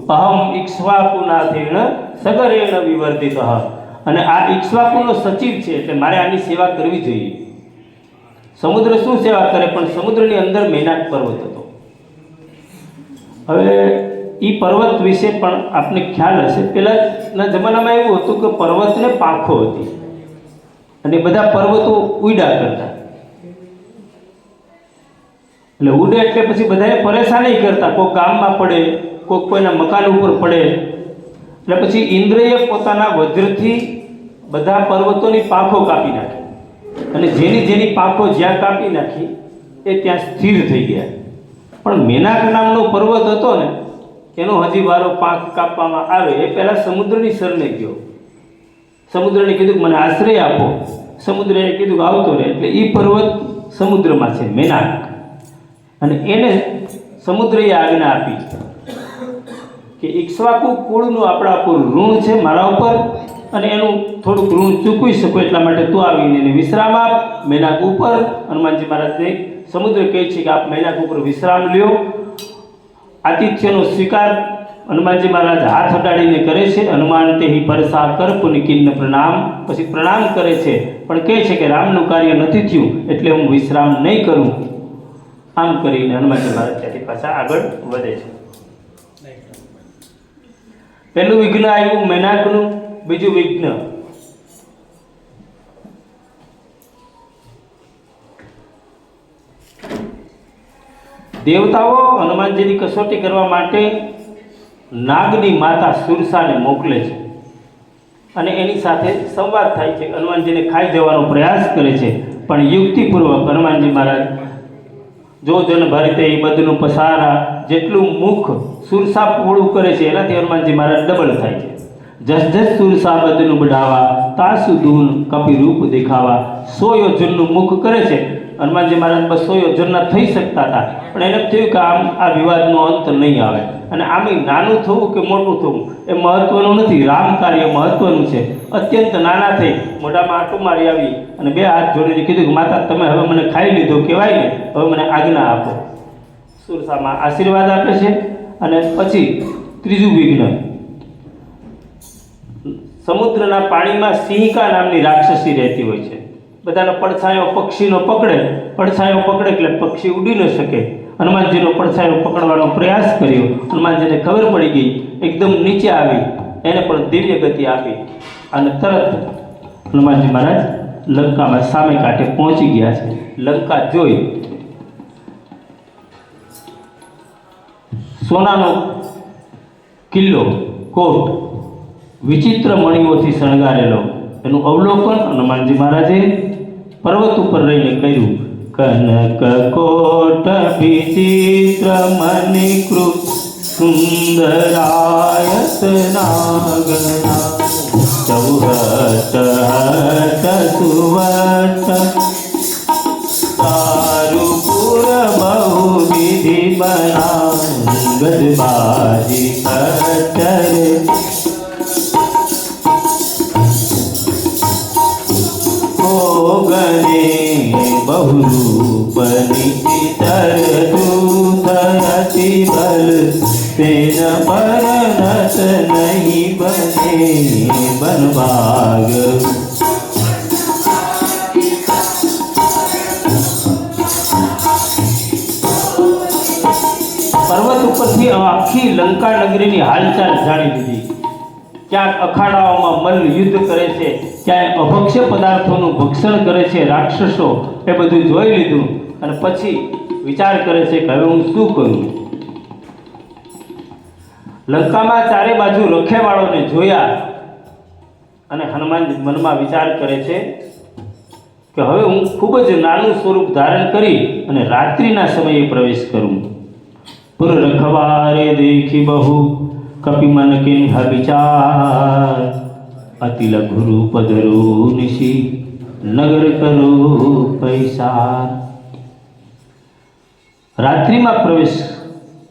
અહમ ઇક્ષ્વાકુનાથેણ સગરેણ વિવર્ધિતઃ. અને આ ઇક્ષ્વાકુનો સચિવ છે એટલે મારે આની સેવા કરવી જોઈએ. સમુદ્ર શું સેવા કરે, પણ સમુદ્રની અંદર મેનાક પર્વત હતો. હવે એ પર્વત વિશે પણ આપને ખ્યાલ હશે, પહેલાંના જમાનામાં એવું હતું કે પર્વતને પાંખો હતી અને બધા પર્વતો ઉડ્યા કરતા. એટલે ઉડે એટલે પછી બધાને પરેશાની કરતા, કોઈક ગામમાં પડે, કોઈક કોઈના મકાન ઉપર પડે. એટલે પછી ઇન્દ્રએ પોતાના વજ્રથી બધા પર્વતોની પાંખો કાપી નાખી અને જેની જેની પાંખો જ્યાં કાપી નાખી એ ત્યાં સ્થિર થઈ ગયા. પણ મેનાક નામનો પર્વત હતો ને, એનો હજી વારો પાંખ કાપવામાં આવે એ પહેલાં સમુદ્રની શરણે ગયો. સમુદ્રને કીધું કે મને આશ્રય આપો. સમુદ્રએ કીધું કે આવતો રહે. એટલે એ પર્વત સમુદ્રમાં છે, મેનાક. અને એને સમુદ્રએ આજ્ઞા આપી કે ઇક્ષ્વાકુ કુળનું આપણા ઉપર ઋણ છે, મારા ઉપર, અને એનું થોડુંક ઋણ ચૂકવી શકો એટલા માટે તું આવીને એને વિશ્રામ આપ મેનાક ઉપર. હનુમાનજી મહારાજને સમુદ્ર કહે છે કે આપ મેનાક ઉપર વિશ્રામ લ્યો. આતિથ્યનો સ્વીકાર હનુમાનજી મહારાજ હાથ અડાડીને કરે છે. હનુમાન તેહી પરસા કર પુનિકિન્ન પ્રણામ. પછી પ્રણામ કરે છે, પણ કહે છે કે રામનું કાર્ય નથી થયું એટલે હું વિશ્રામ નહીં કરું. આમ કરીને હનુમાનજી મહારાજ ત્યાંથી પાછા આગળ વધે છે. પહેલું વિઘ્ન આવ્યું મેનાકનું. બીજું વિઘ્ન દેવતાઓ હનુમાનજીની કસોટી કરવા માટે નાગની માતા સુરસાને મોકલે છે અને એની સાથે સંવાદ થાય છે. હનુમાનજીને ખાઈ જવાનો પ્રયાસ કરે છે, પણ યુક્તિપૂર્વક હનુમાનજી મહારાજ જો જન ભરતે એ બધનું પસારા, જેટલું મુખ સુરસા પૂળું કરે છે એનાથી હનુમાનજી મહારાજ ડબલ થાય છે. જસ જસ સુરસા બધનું બઢાવા, તાસુ દૂન કપી રૂપ દેખાવા. 100 યોજનનું મુખ કરે છે. હનુમાનજી મહારાજ 200 યોજનના થઈ શકતા હતા, પણ એને થયું કે આમ આ વિવાદનો અંત નહીં આવે. અને આમ નાનું થવું કે મોટું થવું એ મહત્વનું નથી, રામ કાર્ય મહત્વનું છે. અત્યંત નાના થઈ મોઢામાં આંટું મારી આવી અને 2 હાથ જોડીને કીધું કે માતા તમે હવે મને ખાઈ લીધો કહેવાય ને, હવે મને આજ્ઞા આપો. સુરસામાં આશીર્વાદ આપે છે. અને પછી ત્રીજું વિઘ્ન, સમુદ્રના પાણીમાં સિંહિકા નામની રાક્ષસી રહેતી હોય છે. બધાનો પડછાયો પક્ષીનો પકડે, પડછાયો પકડે એટલે પક્ષી ઉડી ન શકે. હનુમાનજીનો પડછાયો પકડવાનો પ્રયાસ કર્યો. હનુમાનજીને ખબર પડી ગઈ, એકદમ નીચે આવી, એને પણ દિવ્ય ગતિ આપી અને તરત હનુમાનજી મહારાજ લંકામાં સામે કાંઠે પહોંચી ગયા છે. લંકા જોઈ સોનાનો કિલ્લો, કોટ, વિચિત્ર મણીઓથી શણગારેલો, એનું અવલોકન હનુમાનજી મહારાજે પર્વત ઉપર રહીને કર્યું. કનક કોટ વિચિત્ર મણિકૃત સુંદરાયત નાગના. ચૌહટ હટ સુવટ તારુપુર બહુવિધિ બના. ગજબાજી કચરે ગણે બહુરૂપની ચિતર દૂધયતિ બલ. તેન પરનત નહીં બને બનભાગ. પર્વત ઉપરથી આખી લંકા નગરીની હાલચાલ જાણી લીધી. ક્યાંક અખાડાઓમાં મલ્લ યુદ્ધ કરે છે, ક્યાંય અભક્ષ્ય પદાર્થોનું ભક્ષણ કરે છે રાક્ષસો, એ બધું જોઈ લીધું. અને પછી વિચાર કરે છે કે હવે હું શું કરું. લંકામાં ચારે બાજુ રખેવાળોને જોયા અને હનુમાન મનમાં વિચાર કરે છે કે હવે હું ખૂબ જ નાનું સ્વરૂપ ધારણ કરી અને રાત્રિના સમયે પ્રવેશ કરું. પુર રખવારે દેખી બહુ કપિમન કિન્હ વિચાર. અતિ લઘુ રૂપ ધરો નિશી નગર કરો પૈસા. રાત્રિમાં પ્રવેશ,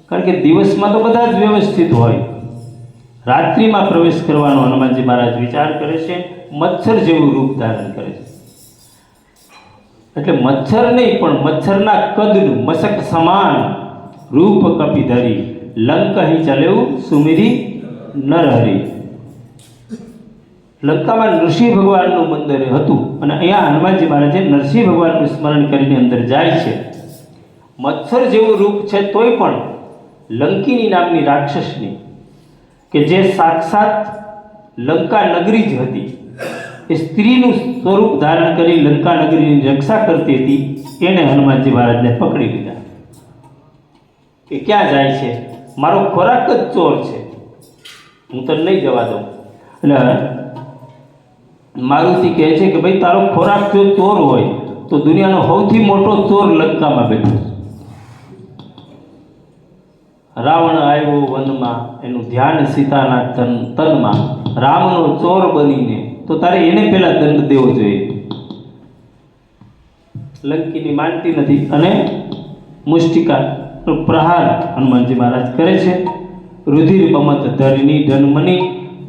કારણ કે દિવસમાં તો બધા જ વ્યવસ્થિત હોય, રાત્રિમાં પ્રવેશ કરવાનો હનુમાનજી મહારાજ વિચાર કરે છે. મચ્છર જેવું રૂપ ધારણ કરે છે. એટલે મચ્છર નહીં પણ મચ્છરના કદનું મસક સમાન રૂપ કપી ધરી લંક અહીં ચલેવું સુમિરી નરહરી. લંકામાં નરસિંહ ભગવાનનું મંદિર હતું અને અહીંયા હનુમાનજી મહારાજે નરસિંહ ભગવાનનું સ્મરણ કરીને અંદર જાય છે. મચ્છર જેવું રૂપ છે તોય પણ લંકિની નામની રાક્ષસની, કે જે સાક્ષાત લંકા નગરી જ હતી, એ સ્ત્રીનું સ્વરૂપ ધારણ કરી લંકા નગરીની રક્ષા કરતી હતી, એને હનુમાનજી મહારાજને પકડી લીધા. કે ક્યાં જાય છે? મારો ખોરાક જ ચોર છે, હું તને નહીં જવા દઉં. એટલે મારુતિ કહે છે કે ભાઈ તારો ખોરાક જો ચોર હોય તો દુનિયાનો સૌથી મોટો ચોર લંકામાં બેઠો છે. રાવણ આવ્યો વનમાં, એનું ધ્યાન સીતાના તનમાં, રામનો ચોર બનીને, તો તારે એને પહેલા દંડ દેવો જોઈએ. લંકીની માનતી નથી અને મુષ્ટિકા પ્રહાર હનુમાનજી મહારાજ કરે છે. રુધિર બમત ધરની ધનમની,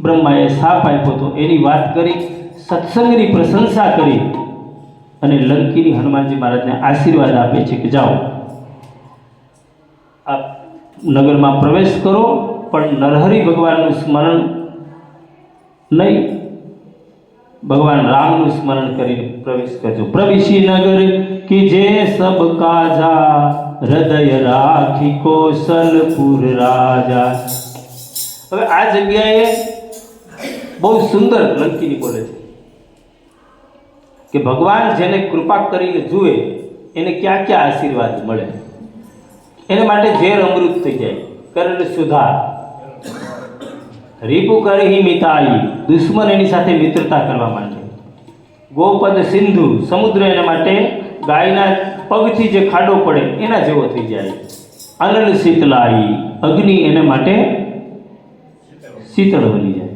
બ્રહ્માએ શાપ આપ્યો તો એની વાત કરી, સત્સંગની પ્રશંસા કરી અને લંકીની હનુમાનજી મહારાજને આશીર્વાદ આપે છે કે જાઓ આપ નગરમાં પ્રવેશ કરો, પણ નરહરિ ભગવાનનું સ્મરણ નહીં, ભગવાન રામનું સ્મરણ કરીને પ્રવેશ કરજો. પ્રવિશી નગર કી જે સબ કાજા, હૃદય રાખી કૌશલપુર રાજા. હવે આ જગ્યાએ બહુ સુંદર લંકીની બોલે છે કે ભગવાન જેને કૃપા કરીને જુએ એને ક્યાં ક્યાં આશીર્વાદ મળે. એને માટે ઝેર અમૃત થઈ જાય. કરણ સુધા રીપુ કરહી મિતાઈ, દુશ્મન એની સાથે મિત્રતા કરવા માંડે. ગોપદ સિંધુ, સમુદ્ર એના માટે ગાયના પગથી જે ખાડો પડે એના જેવો થઈ જાય. અનલ શીતલાઈ, અગ્નિ એના માટે શીતળ બની જાય.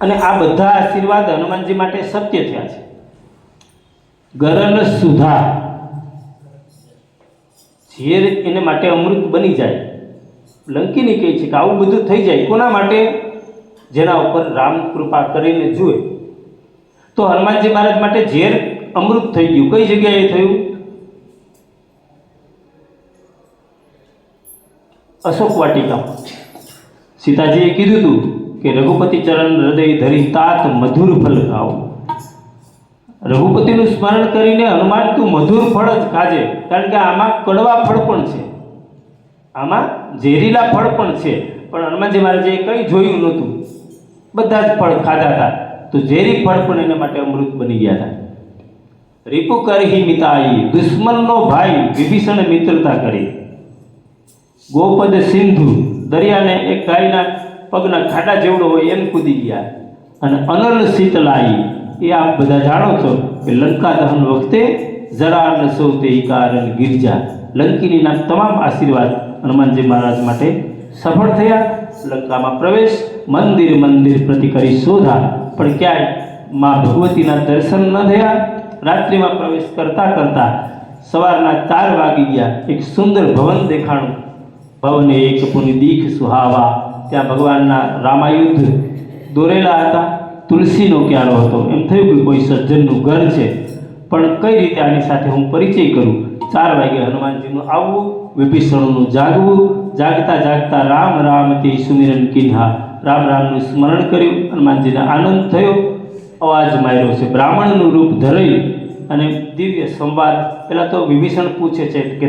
અને આ બધા આશીર્વાદ હનુમાનજી માટે સત્ય થયા છે. ગરન સુધા, ઝેર એને માટે અમૃત બની જાય. લંકીની કહે છે કે આવું બધું થઈ જાય કોના માટે? જેના ઉપર રામ કૃપા કરીને જુએ. તો હનુમાનજી મહારાજ માટે ઝેર અમૃત થઈ ગયું. કઈ જગ્યાએ થયું? અશોક વાટિકા. સીતાજીએ કીધું હતું કે રઘુપતિ ચરણ હૃદય ધરી તાત મધુર ફલ ખાઓ. રઘુપતિનું સ્મરણ કરીને હનુમાન તું મધુર ફળ જ ખાજે, કારણ કે આમાં કડવા ફળ પણ છે, આમાં ઝેરીલા ફળ પણ છે. પણ હનુમાનજી મહારાજે કંઈ જોયું નહોતું, બધા જ ફળ ખાધા હતા, તો ઝેરી ફળ પણ એના માટે અમૃત બની ગયા હતા. રીપુ કરહી મિતાઈ, દુશ્મનનો ભાઈ વિભીષણ મિત્રતા કરી. ગોપદ સિંધુ, દરિયાને એક ગાયના પગના ખાડા જેવડો હોય એમ કૂદી ગયા. અને અનલ શીતલાઈ, એ આપ બધા જાણો છો કે લંકા દહન વખતે જરા ન સૌતે કારણ ગિરજા. લંકીનીના તમામ આશીર્વાદ હનુમાનજી મહારાજ માટે સફળ થયા. લંકામાં પ્રવેશ, મંદિર મંદિર પ્રતિ કરી શોધા, પણ ક્યાંય મા ભગવતીના દર્શન ન થયા. રાત્રિમાં પ્રવેશ કરતાં કરતાં સવારના 4 વાગી ગયા. એક સુંદર ભવન દેખાણું. ભવને એક પુનિ દીખ સુહાવા, ત્યાં ભગવાનના રામાયુદ્ધ દોરેલા હતા. તુલસીનો ક્યારો હતો. એમ થયું કે કોઈ સજ્જનનું ઘર છે, પણ કઈ રીતે આની સાથે હું પરિચય કરું? 4 વાગે હનુમાનજીનું આવવું, વિભીષણનું જાગવું. જાગતા જાગતા રામ રામ તે સુમિરન કીધા, રામ રામનું સ્મરણ કર્યું. હનુમાનજીને આનંદ થયો. અવાજ માર્યો છે, બ્રાહ્મણનું રૂપ ધરાઈ અને દિવ્ય સંવાદ. પહેલાં તો વિભીષણ પૂછે છે કે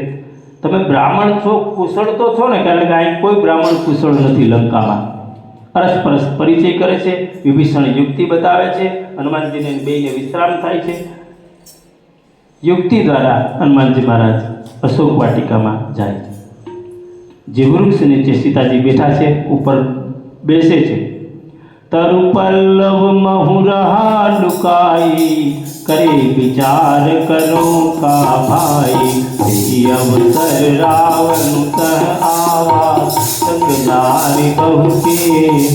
તમે બ્રાહ્મણ છો, કુશળ તો છો ને? કારણ કે અહીં કોઈ બ્રાહ્મણ કુશળ નથી લંકામાં. પરસ્પર પરિચય કરે છે. વિભીષણ યુક્તિ બતાવે છે, હનુમાનજીને બેયને વિશ્રામ થાય છે. યુક્તિ દ્વારા હનુમાનજી મહારાજ અશોક વાટિકામાં જાય. જે વૃક્ષ નીચે સીતાજી બેઠા છે, ઉપર બેસે છે. तरु पल्लव महु रहा लुकाई, करे विचार करो का भाई। यही अवसर रावण कह आवा, संग नारी बहु के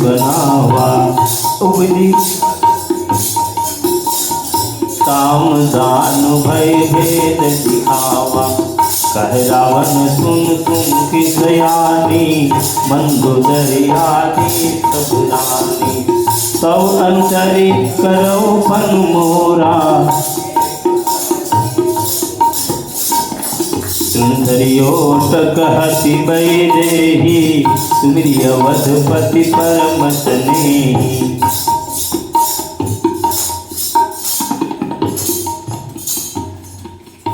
बनावा। उपजी काम दान भय भेद दिखावा, कह रावण सुन सुन की सयानी, मंदोदरी आदि सब रानी। સૌ અંતરિત કરો ફન મોરા સુંદરિયો ટકહતી વૈદેહી સુમ્રિય વધપતિ પરમ સ્નેહી।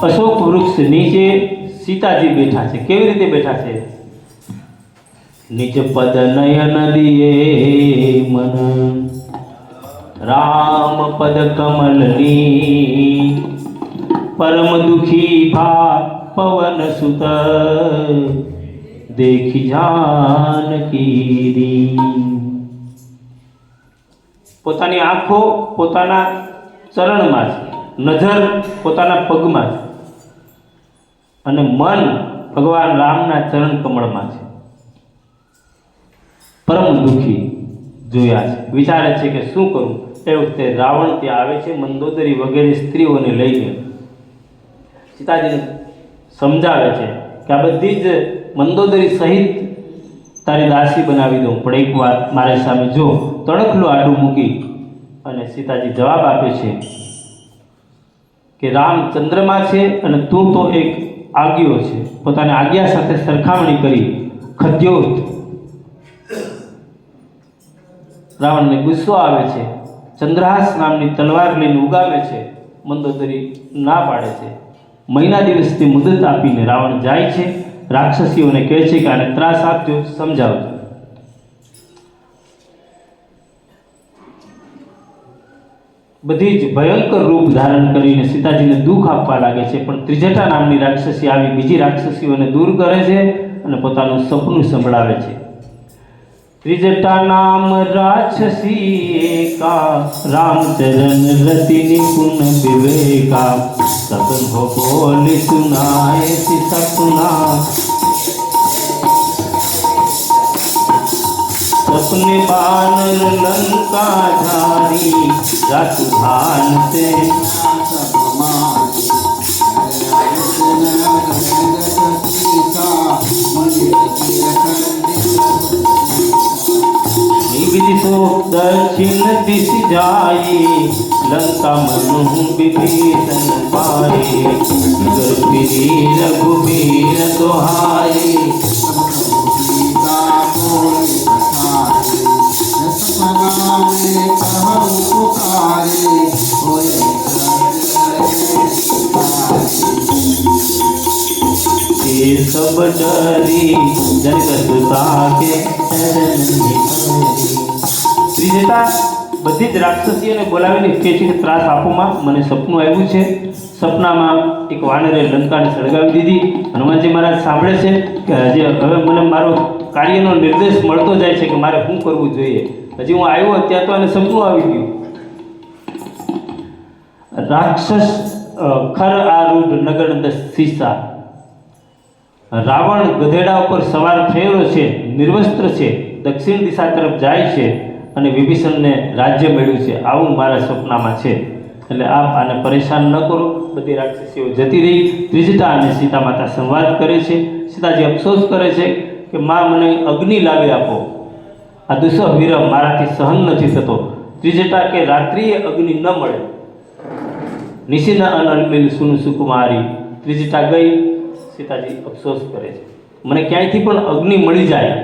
અશોક વૃક્ષ નીચે સીતાજી બેઠા છે। કેવી રીતે બેઠા છે? નિજ પદ નયન દિયે મન રામ પદ કમલની પરમ દુખી ભા પવન સુત દેખી જાનકી। પોતાની આંખો પોતાના ચરણમાં છે, નજર પોતાના પગમાં છે અને મન ભગવાન રામના ચરણ કમળમાં છે। પરમ દુઃખી જોયા છે, વિચારે છે કે શું કરું। એ વખતે રાવણ ત્યાં આવે છે, મંદોદરી વગેરે સ્ત્રીઓને લઈને સીતાજીને સમજાવે છે કે આ બધી જ મંદોદરી સહિત તારી દાસી બનાવી દઉં, પણ એક વાત મારી સામે જો। તણખલું આડું મૂકી અને સીતાજી જવાબ આપે છે કે રામ ચંદ્રમા છે અને તું તો એક આજ્ઞો છે। પોતાની આજ્ઞા સાથે સરખામણી કરી ખદ્યોત। રાવણને ગુસ્સો આવે છે, ચંદ્રહાસ નામની તલવાર લઈને ઉગામે છે, મંદોદરી ના પાડે છે। મહિના દિવસની મુદત આપીને રાવણ જાય છે, રાક્ષસીઓને કહે છે કે આને ત્રાસ આપજો, સમજાવજો। બધી જ ભયંકર રૂપ ધારણ કરીને સીતાજીને દુઃખ આપવા લાગે છે, પણ ત્રિજટા નામની રાક્ષસી આવી બીજી રાક્ષસીઓને દૂર કરે છે અને પોતાનું સપનું સંભળાવે છે। ત્રિજટા નામ રાક્ષસી એકા રામચરણ રતિ નિપુણ વિવેકા સપન હો બોલી સુનાય સપના सपने बानर लंका धारी जातु भान से विदिशो दक्षिण दिश जाई लंका मनु विभीषण पाए नगर फिरी रघुबीर दोहाई सब डरी जगत ताके ત્રિજટા બધી જ રાક્ષસીઓને બોલાવીને કહે છે કે ત્રાસ આપોમાં, મને સપનું આવ્યું છે। સપનામાં એક વાનરે લંકાને સળગાવી દીધી। હનુમાનજી મહારાજ સાંભળે છે કે હજી હવે મને મારો કાર્યનો નિર્દેશ મળતો જાય છે કે મારે શું કરવું જોઈએ। હજી હું આવ્યો ત્યાં તો એને સપનું આવી ગયું। રાક્ષસ ખર આરૂઢ નગર સીસા રાવણ ગધેડા ઉપર સવાર થયેલો છે, નિર્વસ્ત્ર છે, દક્ષિણ દિશા તરફ જાય છે અને વિભીષણને રાજ્ય મળ્યું છે, આવું મારા સપનામાં છે। એટલે આપ આને પરેશાન ન કરો। બધી રાક્ષસીઓ જતી રહી। ત્રિજટા અને સીતા માતા સંવાદ કરે છે। સીતાજી અફસોસ કરે છે કે માં મને અગ્નિ લાવી આપો, આ દુસહ વિરહ મારાથી સહન નથી થતો। ત્રિજટા કે રાત્રિએ અગ્નિ ન મળે, નિશિન અનલમિલ સુન સુકુમારી। ત્રિજટા ગઈ, સીતાજી અફસોસ કરે છે મને ક્યાંયથી પણ અગ્નિ મળી જાય।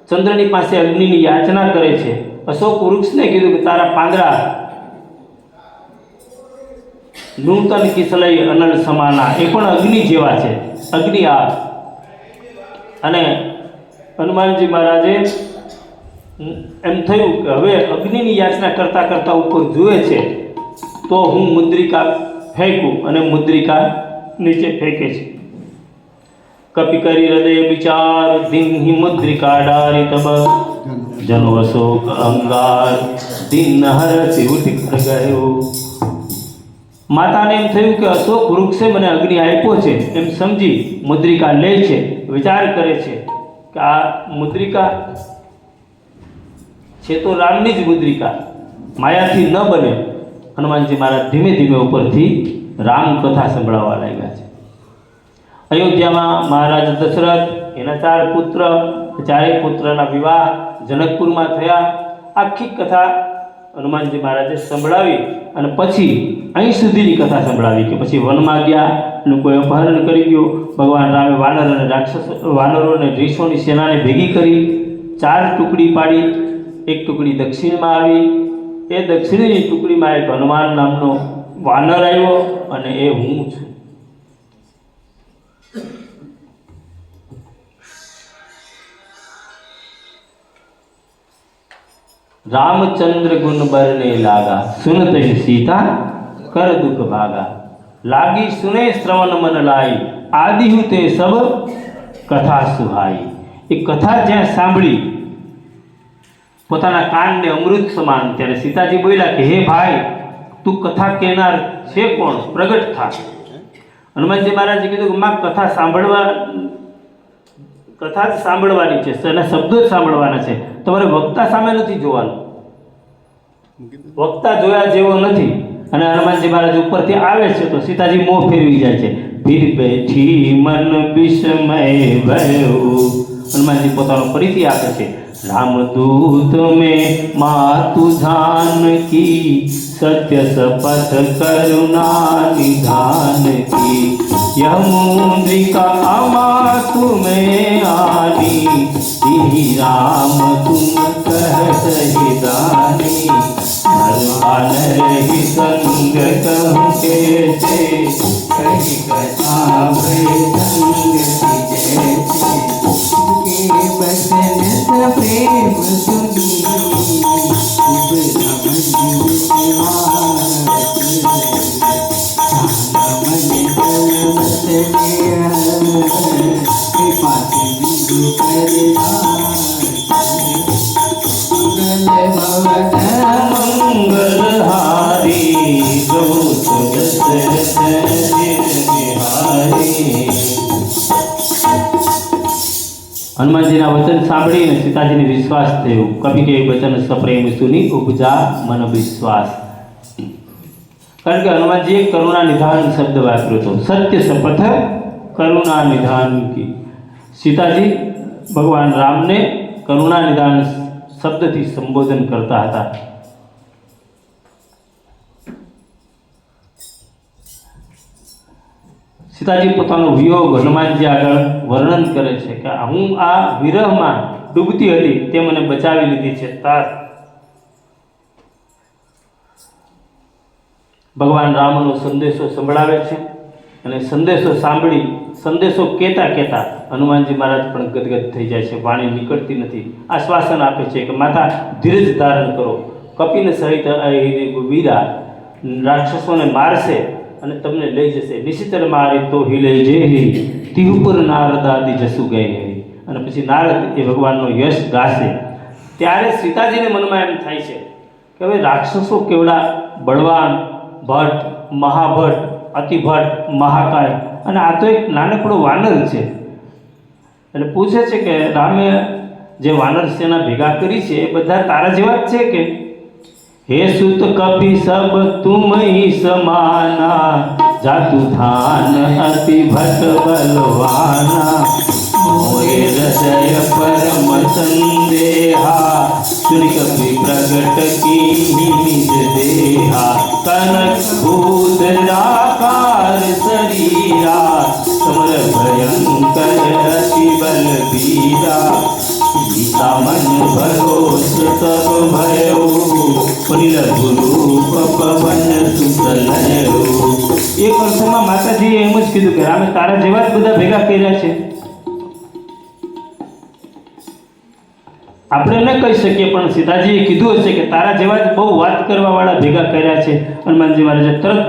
ચંદ્રની પાસે અગ્નિની યાચના કરે છે। અશોક વૃક્ષને કીધું કે તારા પાંદડા નૂતન કિસલય અનલ સમાના, એ પણ અગ્નિ જેવા છે, અગ્નિ આગ। અને હનુમાનજી મહારાજે એમ થયું કે હવે અગ્નિની યાચના કરતાં કરતાં ઉપર જુએ છે તો હું મુદ્રિકા ફેંકું, અને મુદ્રિકા નીચે ફેંકે છે। કપિ કરી હૃદય વિચાર દિન મુદ્રિકા ડારી તબ જનો અશોક અંગાર દિન હરતી ઉઠી ગયો। માતાને એમ થયું કે અશોક વૃક્ષે મને અગ્નિ આપ્યો છે એમ સમજી મુદ્રિકા લે છે, વિચાર કરે છે કે આ મુદ્રિકા છે તો રામની જ મુદ્રિકા, માયાથી ન બને। હનુમાનજી મહારાજ ધીમે ધીમે ઉપરથી રામ કથા સંભળાવવા લાગ્યા છે। અયોધ્યામાં મહારાજ દશરથ, એના 4 પુત્ર, ચારેય પુત્રના વિવાહ જનકપુરમાં થયા આખી કથા હનુમાનજી મહારાજે સંભળાવી અને પછી અહીં સુધીની કથા સંભળાવી કે પછી વનમાં ગયા, લોકોએ અપહરણ કરી ગયું. ભગવાન રામે વાનર અને વાનરોને રીછોની સેનાને ભેગી કરી 4 ટુકડી પાડી. એક ટુકડી દક્ષિણમાં આવી. એ દક્ષિણની ટુકડીમાં એક હનુમાન નામનો વાનર આવ્યો અને એ હું છું. रामचंद्र गुण बरने लागा, सुनते ही सीता कर दुख भागा. लागी सुने श्रवण मन लाई, आदि हुते सब कथा सुहाई. એ કથા જ્યાં સાંભળી પોતાના કાનને અમૃત સમાન, ત્યારે સીતાજી બોલ્યા કે હે ભાઈ, તું કથા કહેનાર છે કોણ? પ્રગટ થા. હનુમાનજી મહારાજે કીધું કે માં કથા જ સાંભળવાની છે, એના શબ્દો જ સાંભળવાના છે. તમારે વક્તા સામે નથી જોવાનું, વક્તા જોયા જેવો નથી. અને હનુમાનજી મહારાજ ઉપરથી આવે છે તો સીતાજી મોં ફેરવી જાય છે. ફિર બેઠી મન વિસ્મય ભયો. હનુમાનજી પોતાનો પરિચય આપે છે. रामदूत में मातु जानकी, सत्य शपथ करुणा निधान की. यह मुद्रिका अमातु में आनी, श्री राम तुम कह सही दानी. नर ही संग कहूँ कैसे, कही कथा भय संग जैसे. बचन प्रेम सुनी, मंगलहारी गो दशरथ बिहारी. હનુમાનજીના વચન સાંભળીને સીતાજીને વિશ્વાસ થયો. કવિ કે વચન સપ્રેમ સુની ઉપજા મન વિશ્વાસ. કારણ કે હનુમાનજીએ કરુણા નિધાન શબ્દ વાપર્યો હતો. સત્ય શપથ કરુણા નિધાન કી. સીતાજી ભગવાન રામને કરુણા નિધાન શબ્દથી સંબોધન કરતા હતા. સીતાજી પોતાનો વિયોગ હનુમાનજી આગળ વર્ણન કરે છે કે હું આ વિરહમાં ડૂબતી હતી, તે મને બચાવી લીધી છે. તાર ભગવાન રામનો સંદેશો સંભળાવે છે અને સંદેશો સાંભળી સંદેશો કહેતા હનુમાનજી મહારાજ પણ ગદગદ થઈ જાય છે. વાણી નીકળતી નથી. આશ્વાસન આપે છે કે માતા ધીરજ ધારણ કરો. કપિને સહિત વીરા રાક્ષસોને મારશે અને તમને લઈ જશે. નિશિતર મારે તો હિલે જેહી, તિહુપુર નારદાદી જસુ ગઈ. અને પછી નારદ એ ભગવાનનો યશ ગાશે. ત્યારે સીતાજીને મનમાં એમ થાય છે કે હવે રાક્ષસો કેવડા બળવાન, ભટ્ટ, મહાભટ્ટ, અતિભટ્ટ, મહાકાય, અને આ તો એક નાનકડો વાનર છે. એટલે પૂછે છે કે રામે જે વાનર સેના ભેગા કરી છે એ બધા તારા જેવા જ છે કે? हे सुत कपि सब तुम ही समाना, जातु धान अति भट बलवाना. मोरे हृदय परम संदेहा, सुनि कपि प्रगट की निज देहा. कनक भूत राकार शरीरा, समर भयंकर अति बलबीरा. गीता मन भरोस सब भयो, पुनिल गुरूप पवन સુતલયો. એક વર્ષમાં માતાજીએ એમ જ કીધું કે રામે તારા જેવા જ બધા ભેગા કર્યા છે. આપણે ન કહી શકીએ પણ સીતાજીએ કીધું હશે કે તારા જેવા જ બહુ વાત કરવા વાળા ભેગા કર્યા છે. હનુમાનજી મહારાજે તરત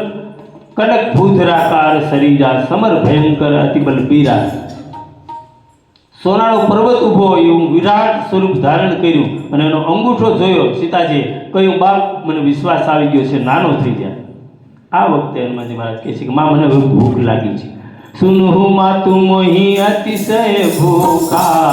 કનક ભૂધરાકાર શરીરા, સમર ભયંકર અતિ બલબીરા. સોનાનો પર્વત ઊભો એવું વિરાટ સ્વરૂપ ધારણ કર્યું અને એનો અંગૂઠો જોયો સીતાજીએ. કહ્યું બાપ, મને વિશ્વાસ આવી ગયો છે, નાનો થઈ જાય. આ વખતે હનુમાનજી મહારાજ કહે છે કે માં, મને ભૂખ લાગી છે. સુનહુ માતુ મોહી અતિશય ભૂખા,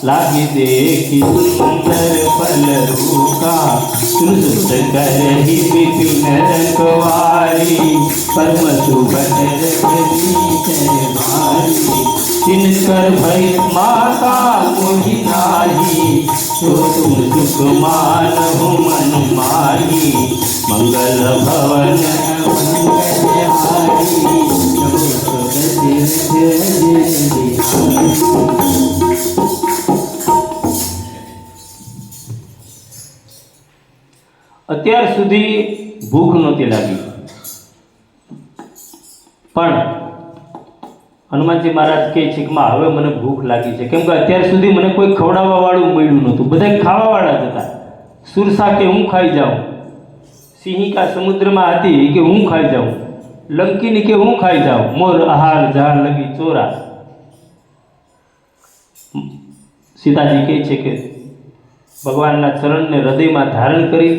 લાગી દેખી સુંદર ફલ રૂખા. સુસુત કરહી બિપિન રખવારી, પરમ સુભટ રખી ચરવારી. जिनकर भई माता मोहि नाही, तो तुम सुख मानहु मन माही, मंगल भवन અત્યાર સુધી ભૂખ નહોતી લાગી, પણ હનુમાનજી મહારાજ કહે છે કે હવે મને ભૂખ લાગી છે, કેમ કે અત્યાર સુધી મને કોઈ ખવડાવવા વાળું મળ્યું નહોતું, બધા ખાવાવાળા જ હતા. સુરસા કે હું ખાઈ જાઉં, સિંહિકા સમુદ્રમાં હતી કે હું ખાઈ જાઉં, લંકીની કે હું ખાઈ જાઉં, મોર આહાર ઝાડ લગી ચોરા. સીતાજી કહે છે કે ભગવાનના ચરણને હૃદયમાં ધારણ કરી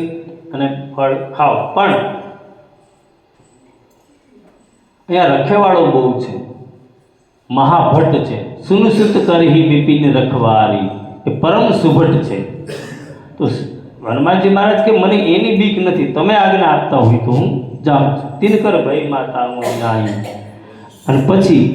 અને ફળ ખાઓ. પણ અહીંયા રખેવાળો બહુ છે, મહાભટ્ટ છે. સુનુસુત કરહી બિપિન રખવારી, એ પરમ સુભટ છે. તો હનુમાનજી મહારાજ કે મને એની બીક નથી, તમે આજ્ઞા આપતા હોય તો હું જાઉં છું. તિનકર ભય માતા હું નાહી. અને પછી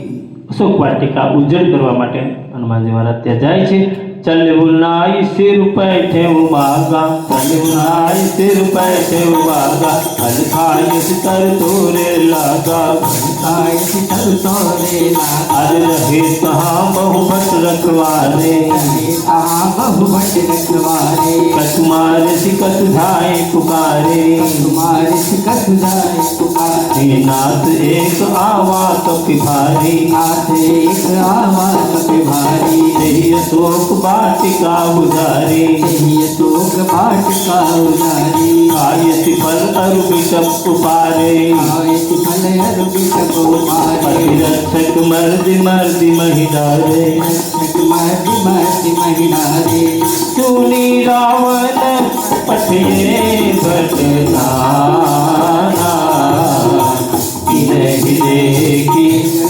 અશોક વાટિકા ઉજ્જડ કરવા માટે હનુમાનજી મહારાજ ત્યાં જાય છે. ચલવું નાઈ સિર પે ઠેવ માગા, ચલવું નાઈ સિર પે ઠેવ માગા, ફલ ખાય તર તોરે લાગા, ખાય તર તોરે લાગા. અર રહે કહાં बहुभट रखवारे, कहां बहुभट रखवारे, कतुमार सिकत धाय पुकारे, कतुमार सिकत धाय पुकारे. नाथ एक आवा कपि भारी, नाथ एक आवा कपि भारी. तेहि अशोक वाटिका उजारी, तेहि अशोक वाटिका उजारी. आयति फल अरु बिटप उपारे, आयति फल अरु बिटप उपारे. प्रतिरक्षक मर्दि मर्दि महिडारे, रक्षक मर्दि मर्दि महिडारे. सुनी रावण पठिए भटनाना, इन्हीं देखी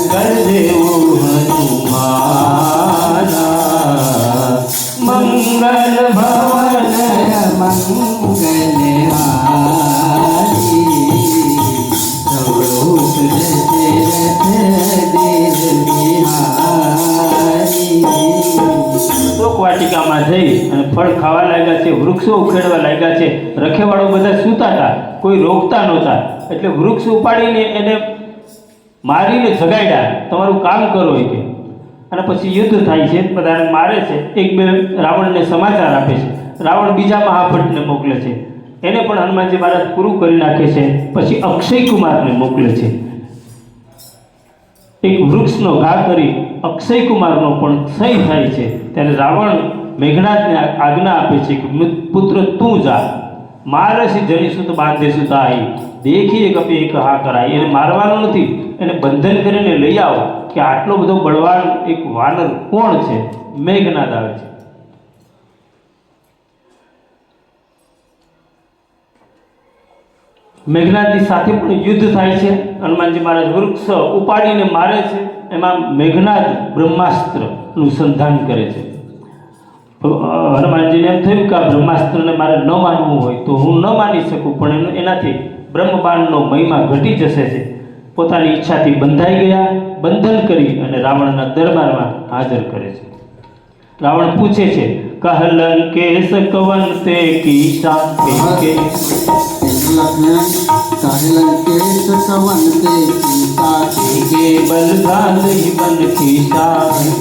कर देव हनुमाना. मंगल भवन मंगल हारी, प्रभु दशरथ देव बिहारी. શોક વાટિકામાં જઈ અને ફળ ખાવા લાગ્યા છે, વૃક્ષો ઉખેડવા લાગ્યા છે. રખેવાળો બધા સૂતા હતા, કોઈ રોકતા નહોતા, એટલે વૃક્ષ ઉપાડીને એને મારીને જગાડ્યા, તમારું કામ કરો કે. અને પછી યુદ્ધ થાય છે, બધાને મારે છે. એક બે રાવણને સમાચાર આપે છે, રાવણ બીજા મહાભટ્ટને મોકલે છે, એને પણ હનુમાનજી મહારાજ પૂરું કરી નાખે છે. પછી અક્ષય કુમારને મોકલે છે, એક વૃક્ષનો ઘા કરી અક્ષય કુમારનો પણ ક્ષય થાય છે. ત્યારે રાવણ મેઘનાથને આજ્ઞા આપે છે કે પુત્ર તું જા, મારસી જની સુત બાંધે સુતાઈ, દેખીએ કપી એક હા કરાય. એને મારવાનો નથી, એને બંધન કરીને લઈ આવો કે આટલો બધો બળવાન એક વાનર કોણ છે. મેઘનાથ આવે છે. મેઘનાથની સાથે પણ યુદ્ધ થાય છે. હનુમાનજી મહારાજ વૃક્ષ ઉપાડીને મારે છે. એમાં મેઘનાથ બ્રહ્માસ્ત્રનું સંધાન કરે છે. હનુમાનજીને એમ થયું કે આ બ્રહ્માસ્ત્રને મારે ન માનવું હોય તો હું ન માની શકું, પણ એનાથી બ્રહ્મબાણનો મહિમા ઘટી જશે છે. પોતાની ઈચ્છાથી બંધાઈ ગયા, બંધન કરી અને રાવણના દરબારમાં હાજર કરે છે. રાવણ પૂછે છે, કહલંકેશ કવન તે કીશા કે कहलंकेश कवन ते कीसा, के बल डाले बन खीसा,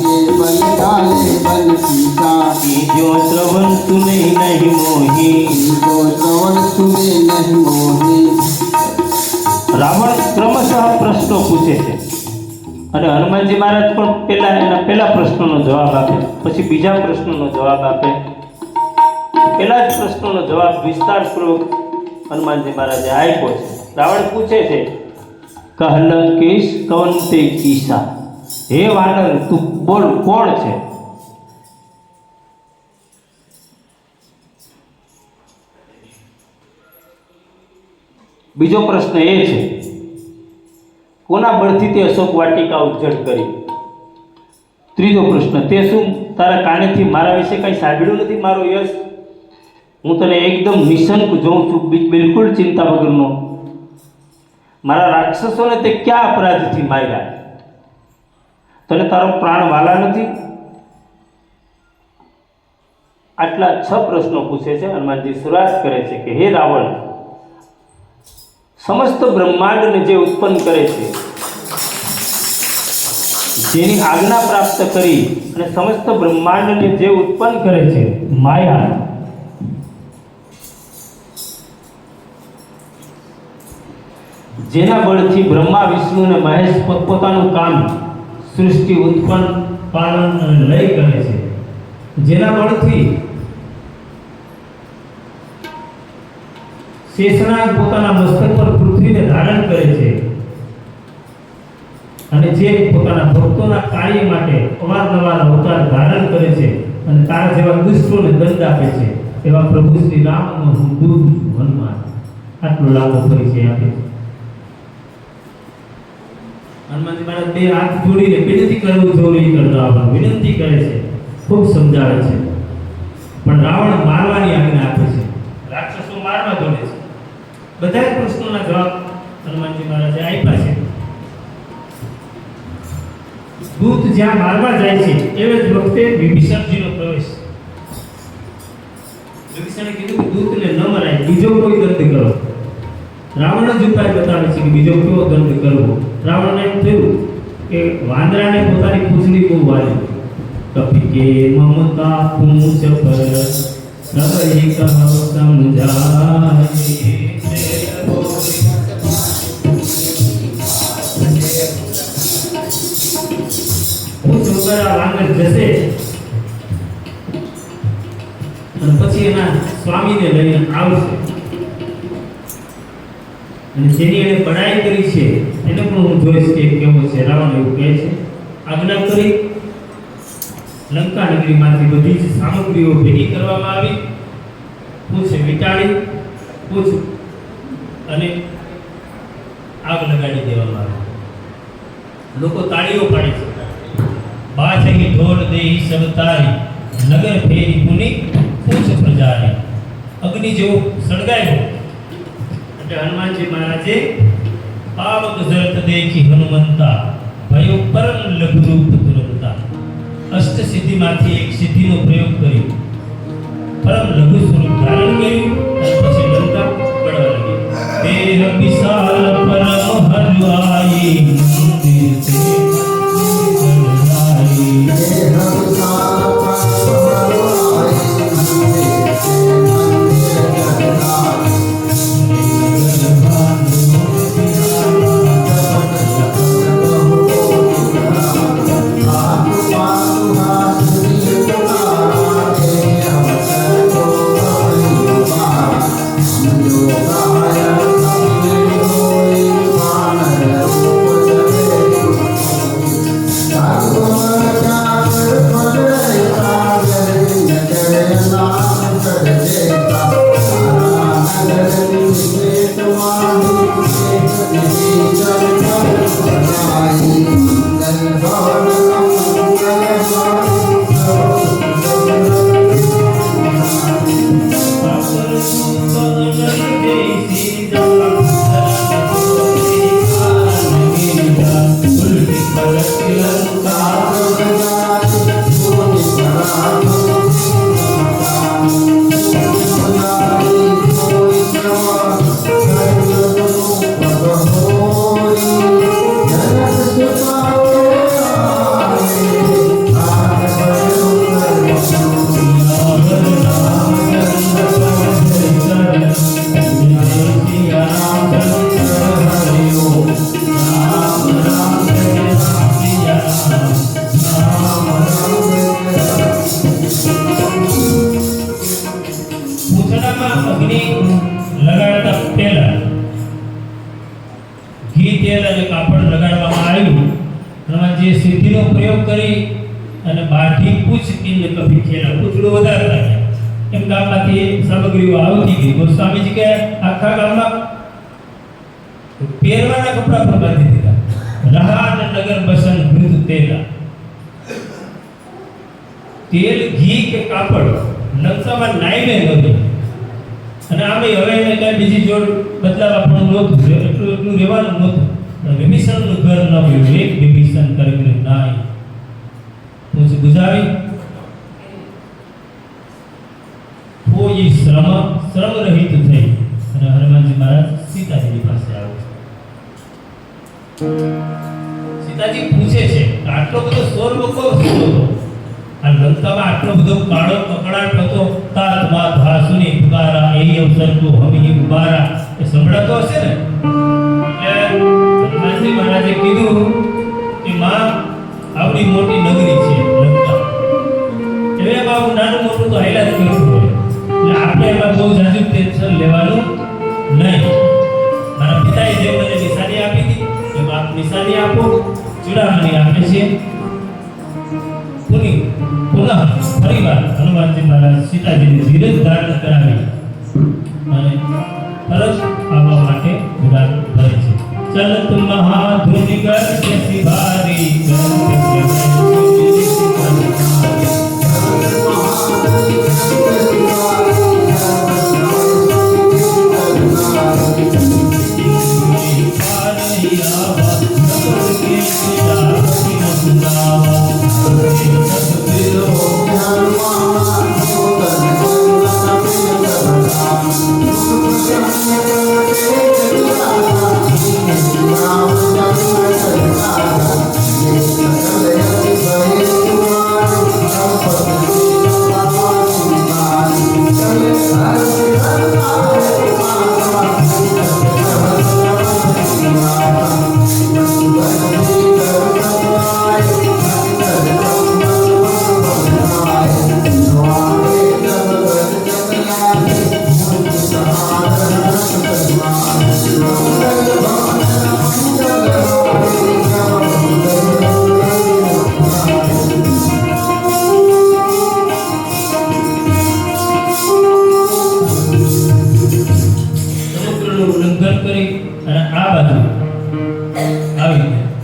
के बल डाले बन कीसा. जो श्रवण सुने नहीं मोही, जो श्रवण सुने नहीं मोही. રાવણ ક્રમશઃ પ્રશ્નો પૂછે છે અને હનુમાનજી મહારાજ પણ એના પહેલા પ્રશ્નોનો જવાબ આપે, પછી બીજા પ્રશ્નોનો જવાબ આપે. પહેલા જ પ્રશ્નોનો જવાબ વિસ્તારપૂર્વક હનુમાનજી મહારાજે આપ્યો છે. રાવણ પૂછે છે, કહલંકેશ કવન તે કીસા, હે વાનર તું બોલ કોણ છે? બીજો પ્રશ્ન એ છે, કોના બળથી તે અશોક વાટિકા ઉજ્જડ કરી? ત્રીજો પ્રશ્ન, તે શું તારા કાનેથી મારા વિશે કંઈ સાંભળ્યું નથી? મારો યશ હું તને એકદમ નિશંક જોઉં છું, બિલકુલ ચિંતા વગરનો. મારા રાક્ષસોને તે ક્યાં અપરાધથી માર્યા? તને તારો પ્રાણ વાલા નથી? આટલા 6 પ્રશ્નો પૂછે છે. હનુમાનજી શરૂઆત કરે છે કે હે રાવણ, સમસ્ત બ્રહ્માંડને જે ઉત્પન્ન કરે છે, જેની આજ્ઞા પ્રાપ્ત કરી અને સમસ્ત બ્રહ્માંડને જે ઉત્પન્ન કરે છે માયા, જેના બળથી બ્રહ્મા વિષ્ણુ અને મહેશ પોતપોતાનું કામ સૃષ્ટિ ઉત્પન્ન પાલન અને લય કરે છે, જેના બળથી શેષનાગ પોતાના મસ્તક પર પૃથ્વીને ધારણ કરે છે અને જે પોતાના ભક્તોના કાર્ય માટે અવારનવાર અવતાર ધારણ કરે છે અને તારા જેવા દુષ્ટોને દંડ આપે છે, એવા પ્રભુ શ્રી રામનો હું દૂત છું હનુમાન. આટલો લાંબો પરિચય આપે છે. હનુમાનજી મહારાજ 2 હાથ જોડીને વિનંતી કરવું જરૂરી કરતા આપણને વિનંતી કરે છે, ખૂબ સમજાવે છે, પણ રાવણ મારવાની આજ્ઞા આપે છે, રાક્ષસો મારવા દોડે છે. બધા પ્રશ્નોના જવાબ હનુમાનજી મહારાજે આપ્યા છે. દૂત જ્યાં મારવા જાય છે એવે જ વખતે વિભીષણજીનો પ્રવેશ. વિભીષણે કીધું કે દૂતને ન મરાય, બીજો કોઈ દંડ કરો. રાવણ જ ઉપાય બતાવે છે કે બીજો કેવો દંડ કરવો. રાવણને એમ થયું કે વાંદરાને પોતાની પૂંછડી બહુ વાલી. કપિ કે મમતા પૂંછ પર સબઈ કહો સમજાય. વાંદર જશે અને પછી એના સ્વામીને લઈને આવશે અને જેની એને પઢાઈ કરી છે એને પણ હું જોઈશ કે કેવો છે. રાવણ એવું કહે છે. આજ્ઞા કરી લંકા નગરીમાંથી બધી જ સામગ્રીઓ ભેગી કરવામાં આવી, પૂછ વીંટાળી, પૂછ અને આગ લગાડી દેવામાં આવી. લોકો તાળીઓ પાડે છે. બાજહી ઢોલ દેહી સબ તારી, નગર ફેરી પુની પૂછ પ્રજારી. અગ્નિ જેવો સળગાયો એટલે હનુમાનજી મહારાજે પાવક જરત દેખી હનુમંતા, ભયો પરમ લઘુ રૂપ તુરંતા. અષ્ટ સિદ્ધિમાંથી એક સિદ્ધિનો પ્રયોગ કર્યો, પરમ લઘુ સ્વરૂપ ધારણ કર્યું અને પછી લંકા પડવા લાગી. તેર વિશાલ પરમ હરવાઈ મંદિર સે સામગ્રીઓ આવતી ગઈ. ગોસ્વામીજી કે આખા ગામમાં પહેરવાના કપડા પર બાંધી દીધા. રહાન નગર બસન વૃદ્ધ તેલા. તેલ, ઘી કે કાપડ નકશામાં નાઈને નહોતું અને આમે હવે એને કઈ બીજી જોડ બદલાવા પણ નહોતું, એટલું રહેવાનું નહોતું. વિભીષણનું ઘર ન મળ્યું. એક વિભીષણ કરીને નાય પૂછ બુઝાવી તો એ શ્રમ રહિત થઈ અને હનુમાનજી મહારાજ સીતાજીની પાસે આવે છે. સીતાજી પૂછે છે કે આટલો બધો શોર લોકો શું હતો? આ લંકામાં આટલો બધો કાળો કકડાટ હતો. તાત માત હાસુની પુકારા એ અવસર કો હમી ઉબારા એ સંભળાતો હશે ને. એટલે હનુમાનજી મહારાજે કીધું કે માં આવડી મોટી નગરી છે લંકા, હવે બાબુ નાનું મોટું તો હાઈલા જ કરવું હોય, એટલે આપણે એમાં બહુ જાજુ ટેન્શન લેવાનું નહીં. મારા પિતાએ જે મને નિશાની આપી હતી એમાં આપ નિશાની આપો, ચૂડામણી આપે છે. પુનઃ ફરીવાર હનુમાનજી મહારાજ સીતાજીને ધીરજ ધારણ કરાવી અને તરત આવવા માટે ઉડાન ભરે છે. ચલત મહાધુનિ કર જૈસી ભારી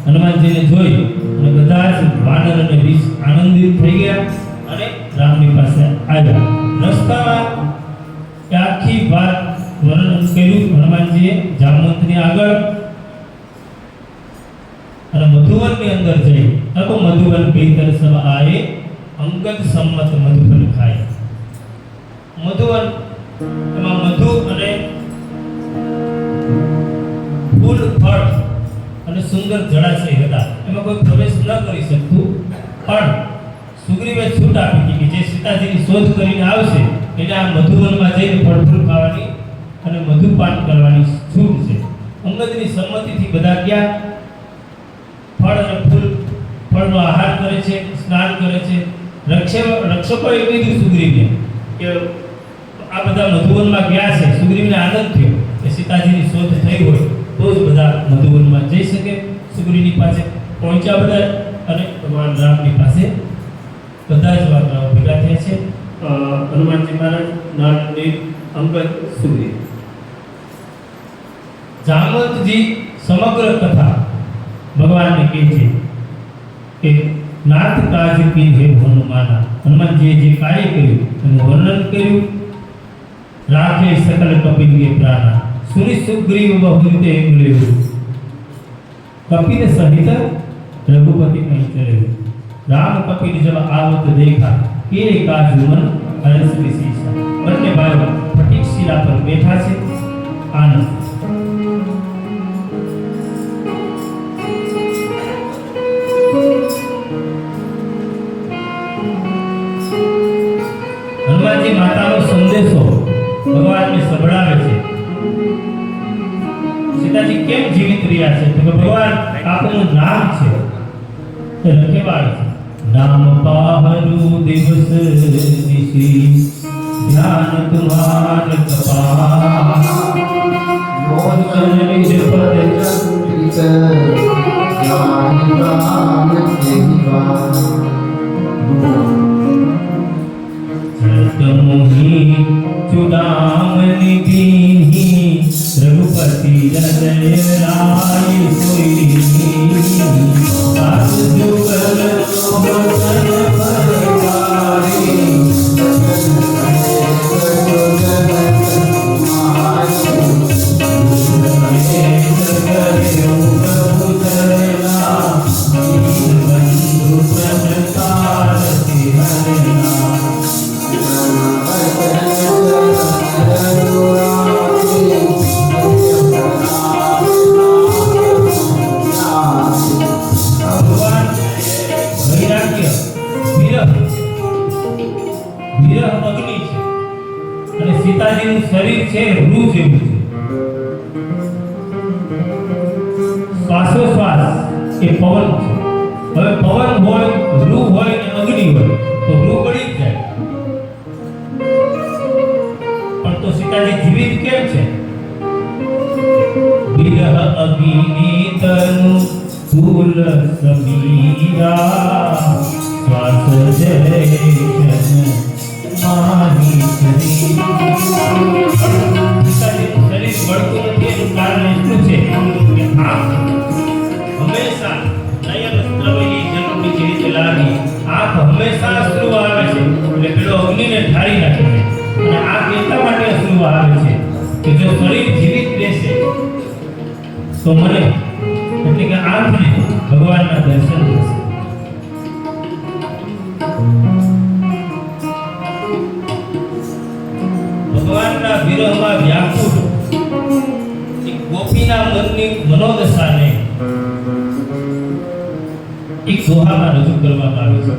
હનુમાનજીને જોઈ અને બધા જ વાનર અને રીછ આનંદિત થઈ ગયા અને રામની પાસે આવ્યા. રસ્તામાં આખી વાત વર્ણન કર્યું હનુમાનજીએ જામવંતની આગળ અને મધુવનની અંદર જઈ તબ મધુવન ભીતર સબ આએ અંગદ સંમત મધુવન ખાય. મધુવન એમાં મધુ અને ફૂલ ફળ અને સુંદર જળાશય હતા, એમાં કોઈ પ્રવેશ ન કરી શકતું. પણ સુગ્રીવે છૂટ આપી હતી કે જે સીતાજીની શોધ કરીને આવશે એને આ મધુવનમાં જઈને ફળ ફૂલ ખાવાની અને મધુપાન કરવાની છૂટ છે. અંગદની સંમતિથી બધા ગયા, ફળ અને ફળનો આહાર કરે છે, સ્નાન કરે છે. રક્ષકોએ કીધું સુગ્રીવને કે આ બધા મધુવનમાં ગયા છે. સુગ્રીવને આનંદ થયો કે સીતાજીની શોધ થઈ હોય તો જ બધા મધુવનમાં જઈ શકે. સુગ્રીવની પાસે પહોંચ્યા બધા અને ભગવાન રામની પાસે બધા જ વાનરાઓ ભેગા થયા છે. હનુમાનજી મહારાજ, નળ, નીલ, અંગદ, સુગ્રીવ. જામવંતજી સમગ્ર કથા ભગવાનને કહે છે કે નાથ કાજ કી હે હનુમાના. હનુમાનજીએ જે કાર્ય કર્યું એનું વર્ણન કર્યું. રાખે સકલ કપિલ પ્રાણા સુની સુગ્રીવ બહુતે મળ્યો. कपिल सहित रघुपति नहीं चले. राम कपिल जब आवत देखा केरे का जुमन हर्ष विशेषा. બંને ભાઈઓ ફટીક શિલા પર બેઠા છે. આનંદ. હનુમાનજી માતાનો સંદેશો ભગવાનને સંભળાવે છે. સીતાજી કેમ જીવિત રહ્યા છે? તો ભગવાન આપનું નામ છે તે લખેવાળ છે. નામ પાહરુ દિવસ નિશી ધ્યાન તુમ્હાર કપા મોચન નિજ પદ ચરિત જ્ઞાન પ્રાણ દેવા मोही चुड़ामणि दीन्ही रघुपति हृदय राय सोई. सास जुगल बचन परवारी जगत સીતાજીનું શરીર છે રૂ જેવું છે. શ્વાસોશ્વાસ એ પવન છે. હવે પવન હોય, રૂ હોય ને અગ્નિ હોય તો રૂ બળી જ જાય. પણ તો સીતાજી જીવિત કેમ છે? વિરહ અગ્નિ તનુ ફૂલ સમીરા શ્વાસ જય માહી શરીર. સીતાજીનું શરીર બળતું નથી એનું કારણ એટલું છે કે આંખ હંમેશા નયન સ્ત્રવહી જન્મની જે રીતે લાગી, આંખ હંમેશા અશ્રુ આવે છે એટલે પેલો અગ્નિને ઠારી નાખે છે. અને આંખ એટલા માટે અશ્રુ આવે છે કે જો શરીર જીવિત રહેશે તો મને એટલે કે આંખને ભગવાનના દર્શન થશે. ભગવાનના વિરહમાં વ્યાકુળ એક ગોપીના મનની મનોદશાને એક દોહામાં રજૂ કરવામાં આવી છે.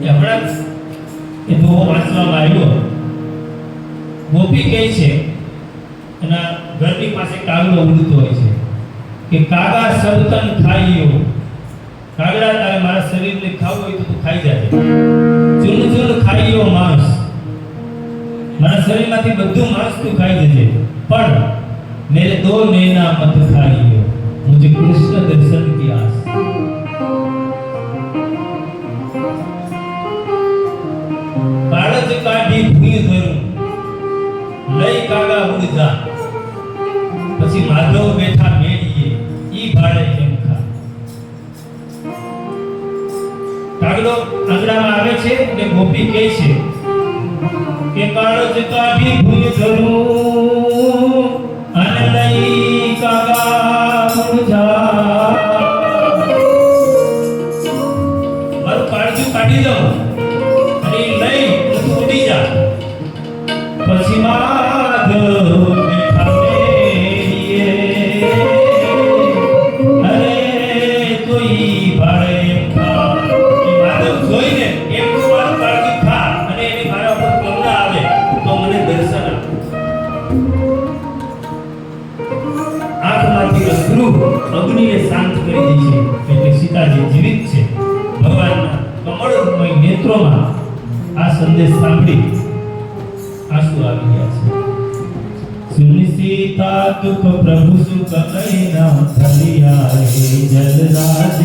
હમણાં એ દોહો વાંચવામાં આવ્યો. ગોપી કહે છે એના ઘરની પાસે કાગડો ઉડતો હોય છે કે કાગા સબતન ખાઈયો, કાગડા તારે મારા શરીરને ખાવું હોય તો તું ખાઈ જાય. ચૂન ચૂન ખાઈયો માંસ, મારા શરીરમાંથી બધું માંસ તું ખાઈ જજે, પણ મેરે દો નૈના મત ખાઈયો, મુझे कृष्ण दर्शन की आस. કાળજ કાઢી ભૂઈ ધરું, લઈ કાગા ઉડ જા, પછી માધવ બેઠા મેળીએ ઈ ભાડે કેમ ખા. કાગડો આંગણામાં આવે છે અને ગોપી કહે છે કે કાળજ કાઢી ભૂઈ ધરું અને લઈ કાગા ઉડ જા. મારું કાળજું કાઢી દો અને લઈ તું ઉડી જા, પછી માધવ બેઠા મેળીએ અરે તોઈ ભાડે ખા. એ માધવ જોઈને એમ તું મારું કાળજું ખા અને એની મારા ઉપર કરુણા આવે તો મને દર્શન આપ. આંખમાંથી અશ્રુ અગ્નિને શાંત કરી દે છે એટલે સીતાજી જીવિત છે. ભગવાનના કમળમય નેત્રોમાં આ સંદેશ સાંભળી આંસુ આવી ગયા છે. સુન સીતા દુઃખ પ્રભુ સુખ કૈના ધલિયા હે જલરાજ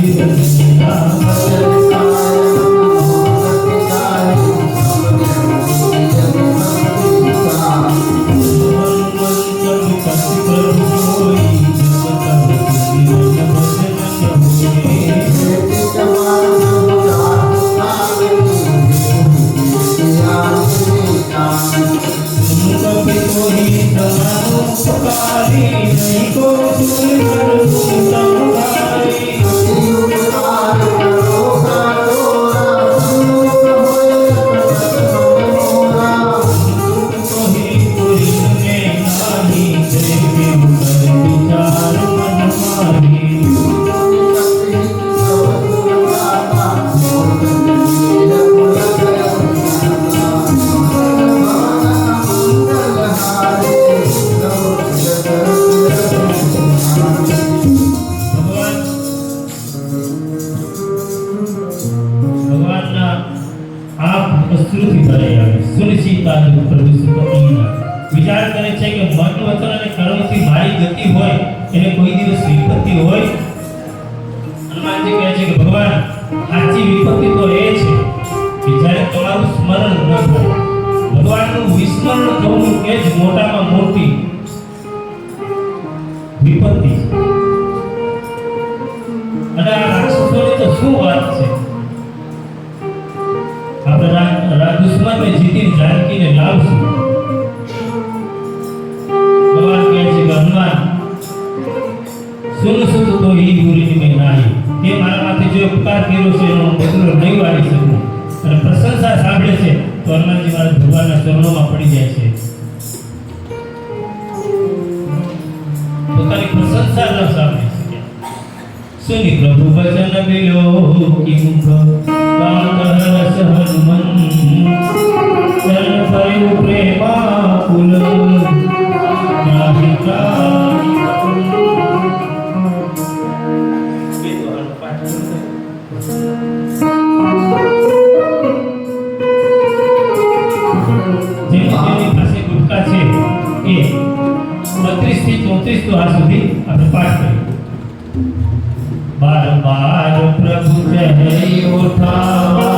વિચાર કરે છે કે મન વચન અને કર્મથી મારી ગતિ હોય એને કોઈ દિવસ વિપત્તિ હોય. હનુમાનજી કહે છે કે ભગવાન સાચી વિપત્તિ તો એ છે કે જ્યારે તમારું સ્મરણ ન થાય. ભગવાનનું વિસ્મરણ થવું એ જ મોટામાં મોટી વિપત્તિ છે. અને આ રાક્ષસોની તો શું વાત છે. આપણે દુશ્મનને જીતીને જાનકીને લાવશું. ભગવાન કહે છે કે હનુમાન સુન સુત તો ઈ ગુરુની મેં નાહી, તે મારા માથે જે ઉપકાર કર્યો છે એનો બદલો નહીં વાળી શકું. અને પ્રશંસા સાંભળે છે તો હનુમાનજી મહારાજ ભગવાનના ચરણોમાં પડી જાય છે. પોતાની પ્રશંસા ન સાંભળી શકે. સુની પ્રભુ વચન બિલો કી મુખ ગાત હરસ હનુમન ચરણ ભર્યું પ્રેમાકુલ ત્રાહી ત્રાહી જેની પાસે ગુટકા છે એ 32 થી 34 દ્વાર સુધી આપણે પાઠ કરીએ. બાર બાર પ્રભુ જય ઉઠાવા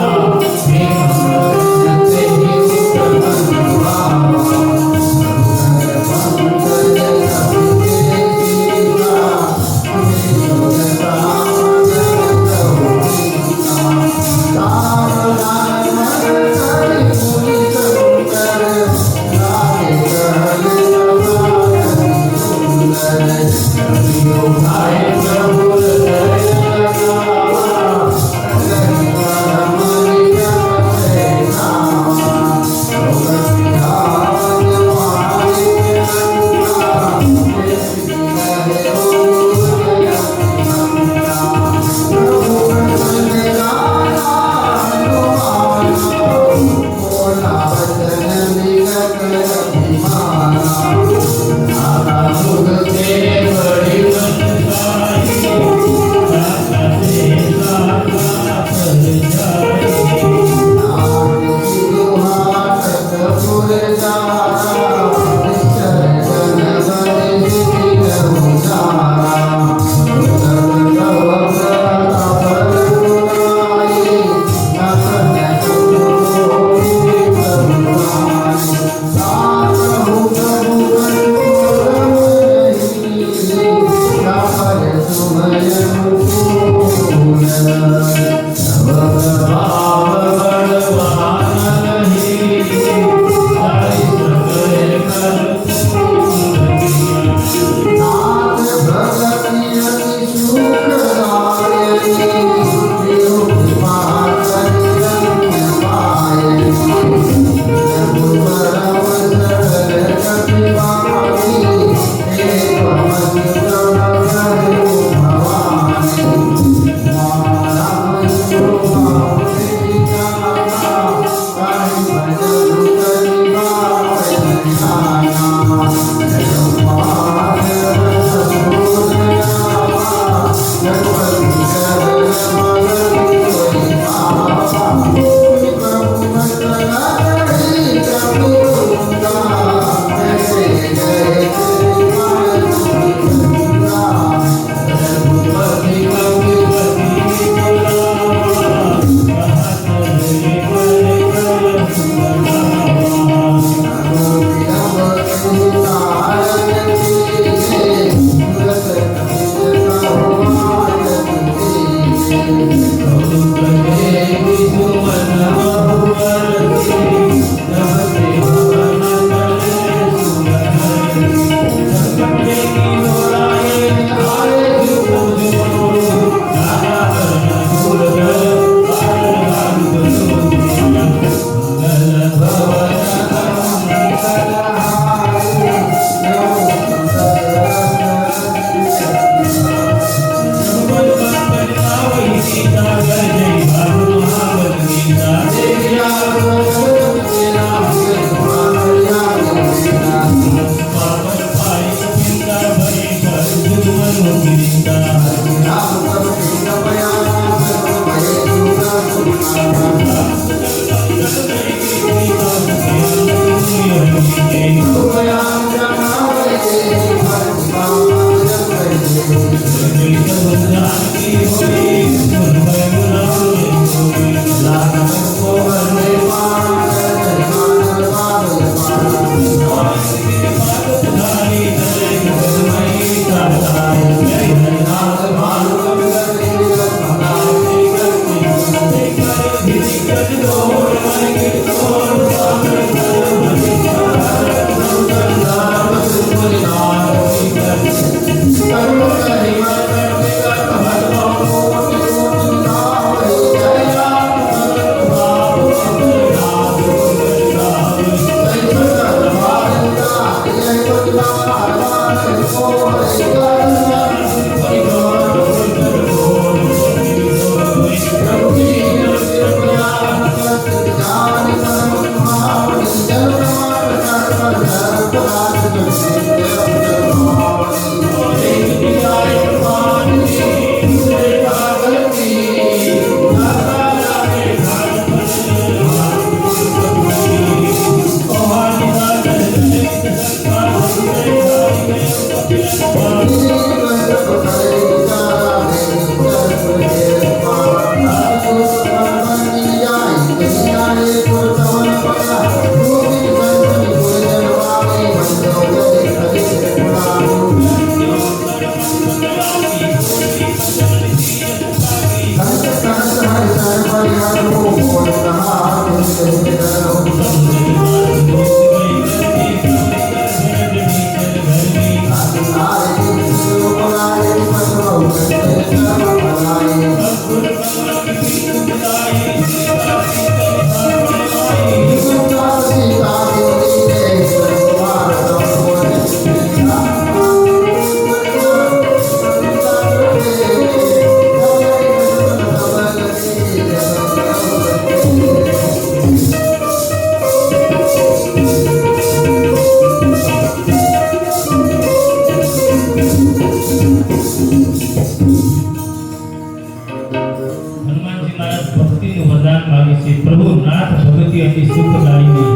હનુમાનજી મહારાજ ભક્તિનું વરદાન માગે છે. પ્રભુ નાથ ભગતિ અતિ સુખદાયી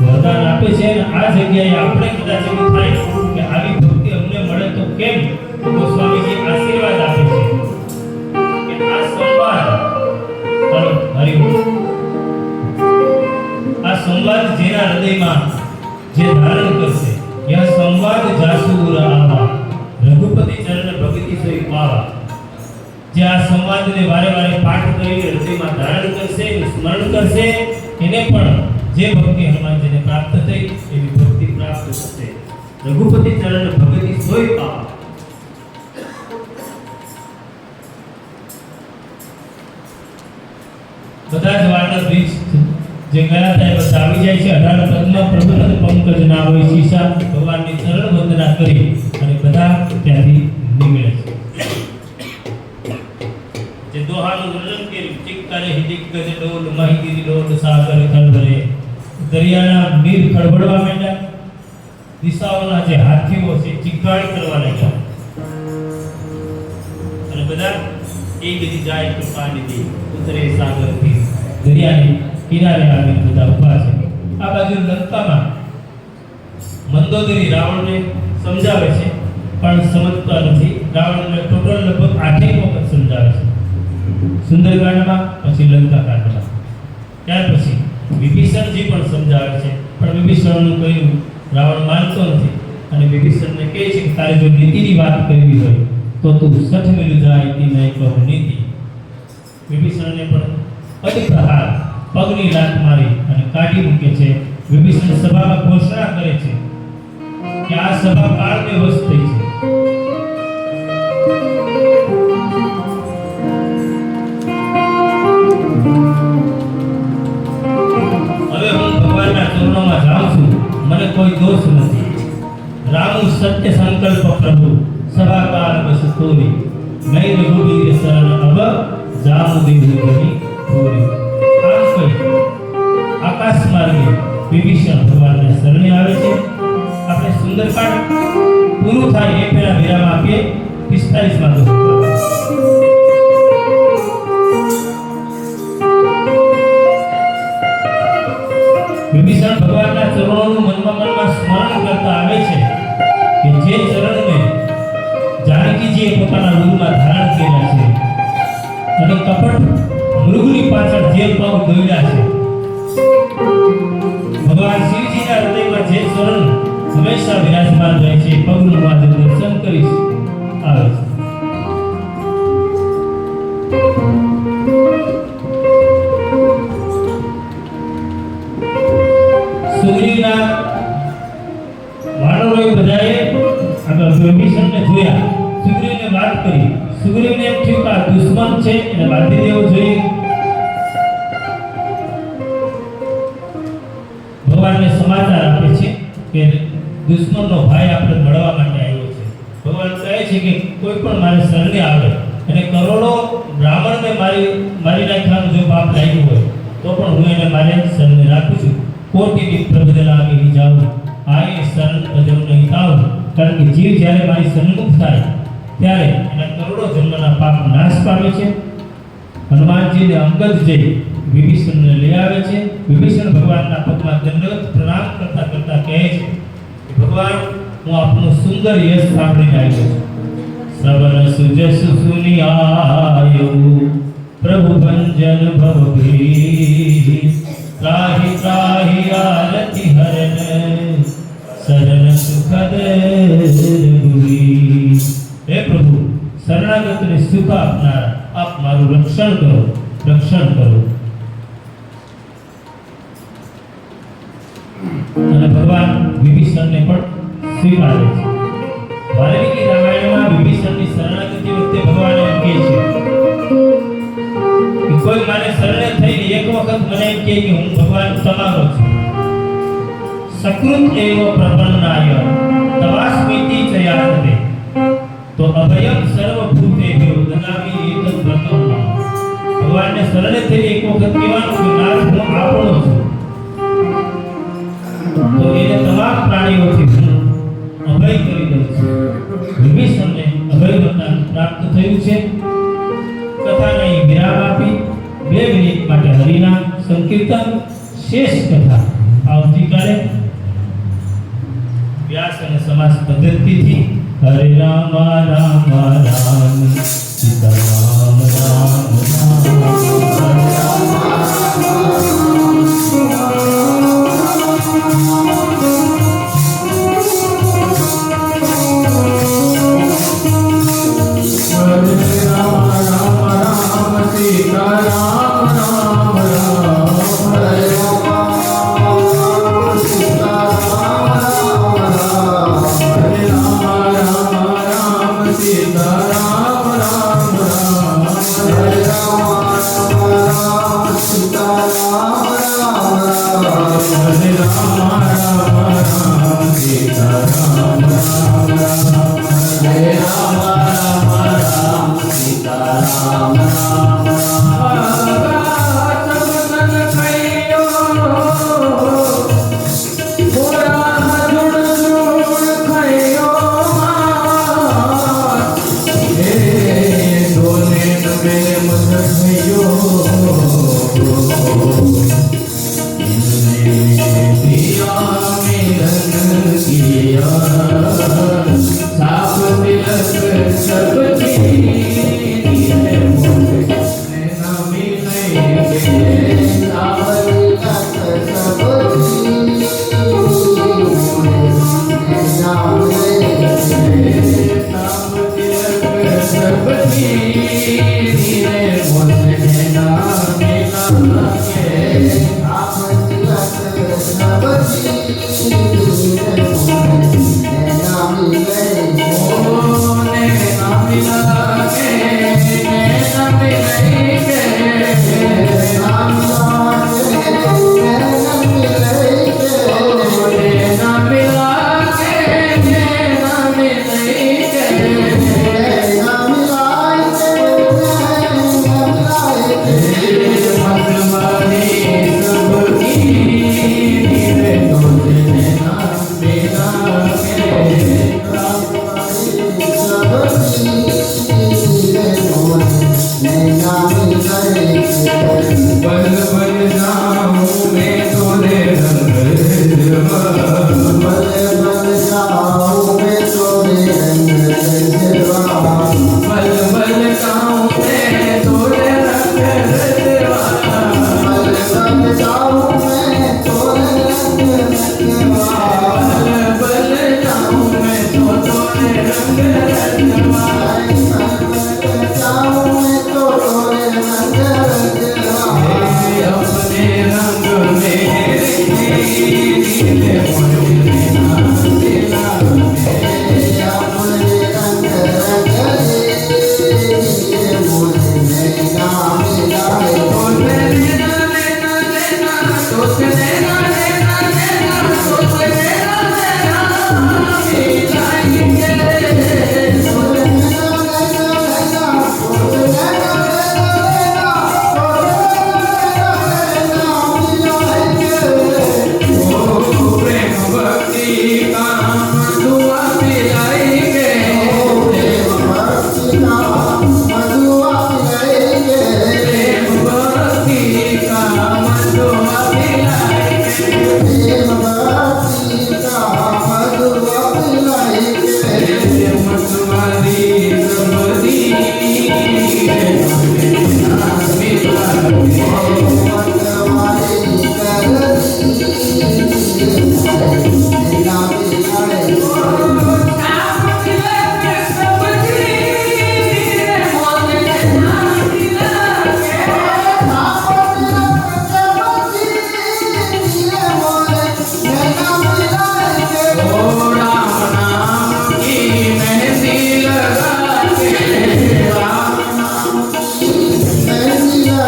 વરદાન આપે છે. અને આ જગ્યાએ આપણે કદાચ એવું થાય કે આવી ભક્તિ અમને મળે તો કેમ, તો સ્વામીજી આશીર્વાદ આપે છે કે આ સંવાદ હરિ આ સંવાદ જેના હૃદયમાં જે ધારણ કરશે, યહ સંવાદ જાસુર આવા રઘુપતિ ચરણ ભક્તિ સોઈ પાવા. જે આ સંવાદને વારે વારે પાઠ કરીને હૃદયમાં ધારણ કરશે, સ્મરણ કરશે, એને પણ જે ભક્તિ હનુમાનજીને પ્રાપ્ત થઈ એવી ભક્તિ પ્રાપ્ત થશે. રઘુપતિ ચરણ ભક્તિ સોઈ પાવા. બધા જ વાર્તા બીજ જે ગયા હતા એ બધા આવી જાય છે. 18 પદમાં પ્રભુપદ પંકજ ના હોય શીશા ભગવાનની ચરણ વંદના કરી અને બધા ત્યાંથી નીકળે છે. જે દોહાનું વર્ણન કર્યું, ચિક્કારે હિડિક્કજ ડોલ મહીગીરી ડોલ સાગર ખળભળે. દરિયાના નીર ખળભળવા માંડ્યા, દિશાઓના જે હાથીઓ છે ચિક્કાળ કરવા લાગ્યા અને બધા એક દી જાય કૃપાનિધિ ઉતરે સાગરથી. દરિયાની કિનારે આવીને બધા ઊભા છે. આ બાજુ લંકામાં મંદોદરી રાવણને સમજાવે છે પણ સમજતા નથી. રાવણને ટોટલ લગભગ 8 વખત સમજાવે છે, સુંદરકાંડમાં પછી લંકાકાંડમાં. ત્યાર પછી વિભીષણજી પણ સમજાવે છે પણ વિભીષણનું કહ્યું રાવણ માનતો નથી અને વિભીષણને કહે છે કે તારે જો નીતિની વાત કરવી હોય તો તું 60 મિલ જાય તી નહીં કહું નીતિ. વિભીષણને પણ અતિપ્રહાર પગની લાત મારી અને કાઢી મૂકે છે. વિભીષણ સભામાં ઘોષણા કરે છે કે આ સભા કાળને વશ થઈ છે. હવે હું ભગવાનના ચરણોમાં જાઉં છું, મને કોઈ દોષ નથી. રામુ સત્ય સંકલ્પ પ્રભુ સભા કાળ બસ તોરી નહીં રઘુવીર શરણ અબ જામુ દેવી ગની પૂરી. આમ કહી આકાશ માર્ગે વિભીષણ ભગવાનને શરણે આવે છે. આપણે સુંદરકાંડ પૂરું થાય એ પહેલા વિરામ આપીએ. 45માં દોષ વિભીષણ ભગવાનના ચરણોનું મનમાં સ્મરણ કરતા આવે છે કે જે ચરણને જાનકીજીએ પોતાના રૂપમાં ધારણ કર્યા છે અને કપટ મૃગની પાછળ જે પગ દોડ્યા છે, ભગવાન શિવજીના હૃદયમાં જે ચરણ હંમેશા વિરાજમાન રહે છે, પગનું આજે દર્શન કરીશ આવે છે. સુગ્રીવના વાનરોએ બધાએ આગળ વિભીષણને જોયા, સુગ્રીવને વાત કરી. સુગ્રીવને એમ થયું કે આ દુશ્મન છે એને બાંધી દેવો જોઈએ. ભગવાનને સમાચાર આપે છે કે દુશ્મનનો ભાઈ આપણે મળવા માટે આવ્યો છે. ભગવાન કહે છે કે કોઈ પણ મારે શરણે આવે અને કરોડો બ્રાહ્મણને મારી નાખવાનું જો પાપ લાગ્યું હોય તો પણ હું એને મારે શરણે રાખું છું. કોટી વિપ્ર બદલાવી જાઉં આય શરણ અજમ નહીં થાઉં. કારણ કે જીવ જ્યારે મારી સન્મુખ થાય ત્યારે એના કરોડો જન્મના પાપ નાશ પામે છે. હનુમાનજીને અંગદ જઈ વિભીષણને લઈ આવે છે. વિભીષણ ભગવાનના પગમાં દંડવત પ્રણામ કરતા કરતા કહે છે કે ભગવાન હું આપનું સુંદર યશ સાંભળીને આવ્યો છું. શ્રવણ સુજસ સુની આયો પ્રભુ ભંજન ભવભી ત્રાહી ત્રાહી આરતી હરણ શરણ સુખદ રઘુવીર. હે પ્રભુ, શરણાગતને સુખ આપનાર આપ મારું રક્ષણ કરો, રક્ષણ કરો. અને ભગવાન વિભીષણને પણ સ્વીકારે છે. વાલ્મીકી રામાયણમાં વિભીષણની શરણાગતિ વખતે ભગવાન એમ કહે છે કે કોઈ મારે શરણે થઈને એક વખત મને એમ કહે કે હું ભગવાન તમારો છું. સકૃત એવ પ્રપન્નાય તવાસ્મિતિ ચ યાચતે તો અભયમ સર્વભૂતેભ્યો દદામિ એતદ વ્રતમ. ભગવાનને શરણે થઈને એક વખત કહેવાનું કે નાથ હું આપણો છું, તો એને તમામ પ્રાણીઓથી હું અભય કરી દઉં છું. વિભીષણને અભયવરદાન પ્રાપ્ત થયું છે. કથાને અહીં વિરામ આપી 2 મિનિટ માટે હરિનામ સંકીર્તન શેષ કથા આવતીકાલે વ્યાસ અને સમાસ પદ્ધતિથી હરે રામ રામ રામ સીતારામ રામ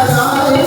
I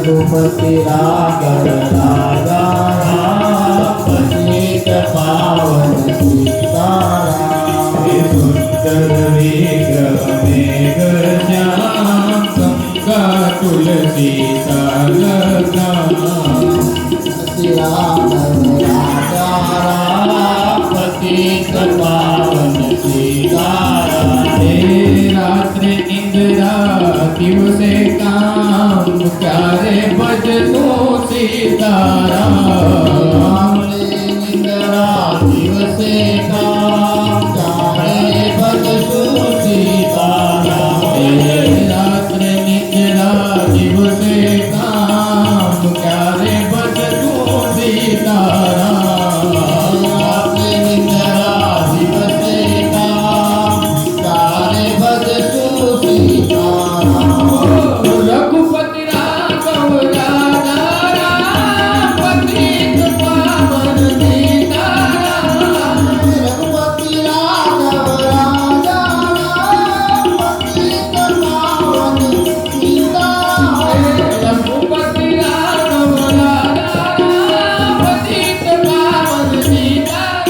रघुपति राघव राजा राम पतित पावन सीताराम सुंदर विग्रह मेघश्याम गंगा तुलसी सलग्ना श्री राघव राजा राम पतित पावन सीताराम हे रात्रि निंद्रा दिवसे काम प्यारे भज तो सीताराम निंद्रा दिवसे काम प्यारे भज तो सीताराम हे रात्रि निंद्रा दिवसे काम प्यारे भज तो सीताराम रात्रि निंद्रा दिवसे काम प्यारे भज तो सीताराम रघुपति राघव राजा राम पतित पावन सीताराम रघुपति राघव राजा राम पतित पावन सीताराम रघुपति राघव राजा राम पतित पावन सीताराम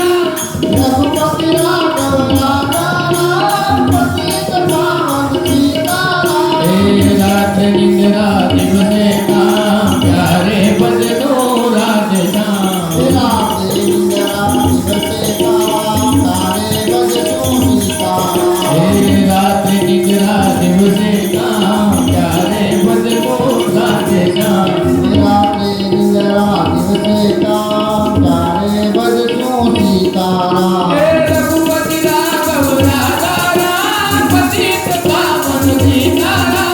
रघुपति राघव राजा राम पतित पावन सीताराम हे रात्रि निंद्रा दिवसे काम प्यारे भजनो राधे श्याम हे रात्रि निंद्रा दिवसे काम प्यारे भजनो सीताराम हे रात्रि निंद्रा दिवसे काम प्यारे भजनो राधे श्याम हे रात्रि निंद्रा दिवसे काम प्यारे भजनो सीताराम हे रघुपति राघव राजा राम पतित पावन सीताराम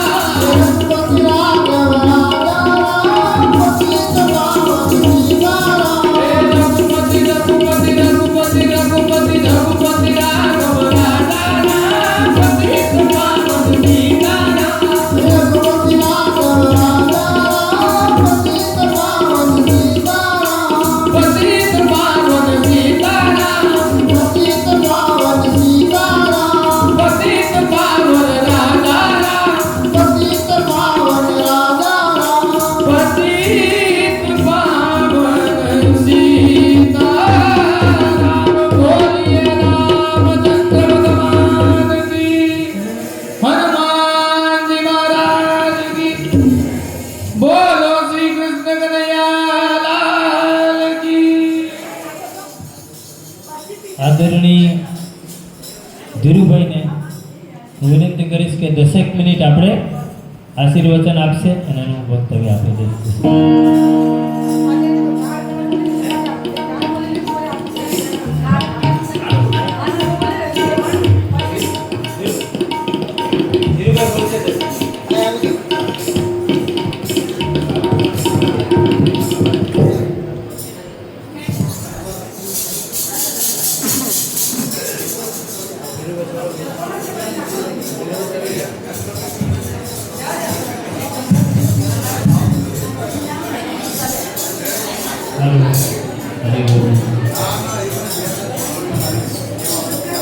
रघुपति राघव राजा राम पतित पावन सीताराम रघुपति रघुपति रघुपति रघुपति रघुपति राघव राजा राम पतित पावन सीताराम रघुपति राघव राजा राम पतित पावन सीताराम पतित पावन सीताराम पतित पावन सीताराम पतित पावन राजा राम पतित पावन राजा राम पतित पावन सीताराम बोलिए रामचंद्र भगवान की हनुमान जी महाराज की बोलो श्री कृष्ण कन्हैया लाल की આદરણીય ધીરુભાઈને હું વિનંતી કરીશ કે 10 મિનિટ આપણે આશીર્વચન આપશે અને એનું વક્તવ્ય આપી દઈશું.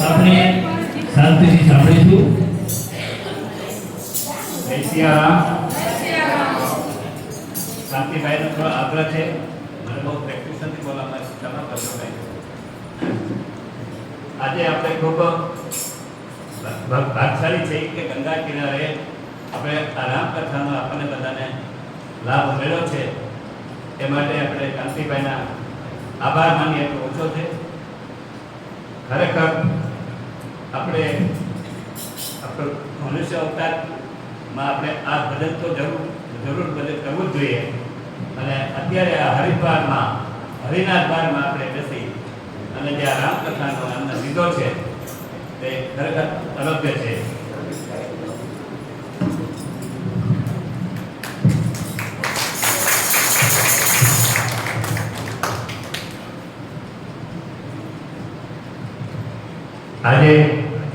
આપણે શાંતિથી સાંભળીશું. જય સિયારામ. શાંતિભાઈનો થોડો આગ્રહ છે, મને બહુ પ્રેક્ટિસ નથી બોલવામાં, ક્ષમા કરજો ભાઈ. આજે આપણે ખૂબ ભાગશાળી છે કે ગંગા કિનારે આપણે આ રામકથાનો આપણને બધાને લાભ મળ્યો છે. એ માટે આપણે કાંતિભાઈના આભાર માનીએ તો ઓછો છે. ખરેખર આપણે મનુષ્ય અવતારમાં આપણે આ ભજન તો જરૂર ભજન કરવું જ જોઈએ. અને અત્યારે આ હરિદ્વારમાં હરિના દ્વારમાં આપણે બેસી અને જે આ રામકથાનો આનંદ લીધો છે તે ખરેખર અલભ્ય છે. આજે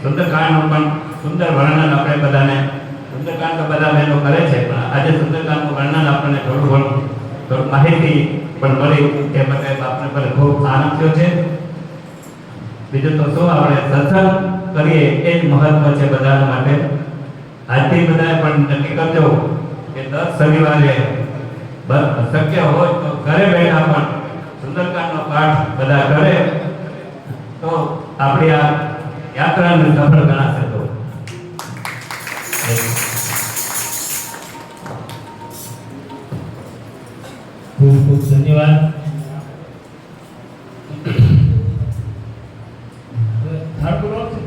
સુંદરકાંડનું પણ સુંદર વર્ણન આપણે બધાને, સુંદરકાંડ તો બધા બહેનો કરે છે, પણ આજે સુંદરકાંડનું વર્ણન આપણને થોડું માહિતી પણ મળી એ બદલ આપણે પર ખૂબ આનંદ થયો છે. બીજું તો શું, આપણે સત્સંગ કરીએ એ જ મહત્વ છે બધા માટે. આજથી બધાએ પણ નક્કી કરજો કે દર શનિવારે શક્ય હોય તો ઘરે બેઠા પણ સુંદરકાંડનો પાઠ બધા કરે તો આપણી આ યાત્રાને સફળ ગણાશે. તો ખૂબ ખૂબ ધન્યવાદ. થાળ પૂરો છે.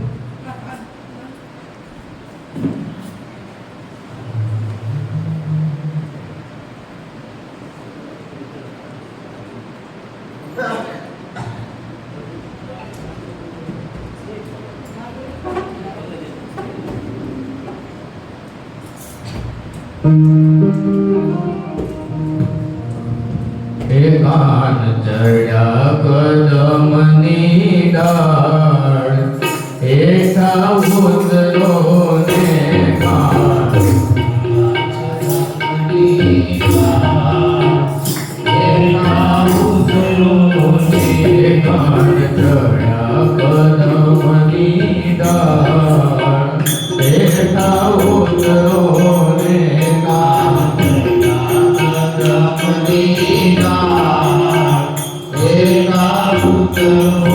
કાન ચડ્યા કદમની ડાળ હેઠા ઉતરો ને કાન હેઠા ઉતરો ને કાન ચડ્યા કદમની ડાળ હેઠા ઉતરો ને કાન કદમની ડાળ હેઠા ઉતરો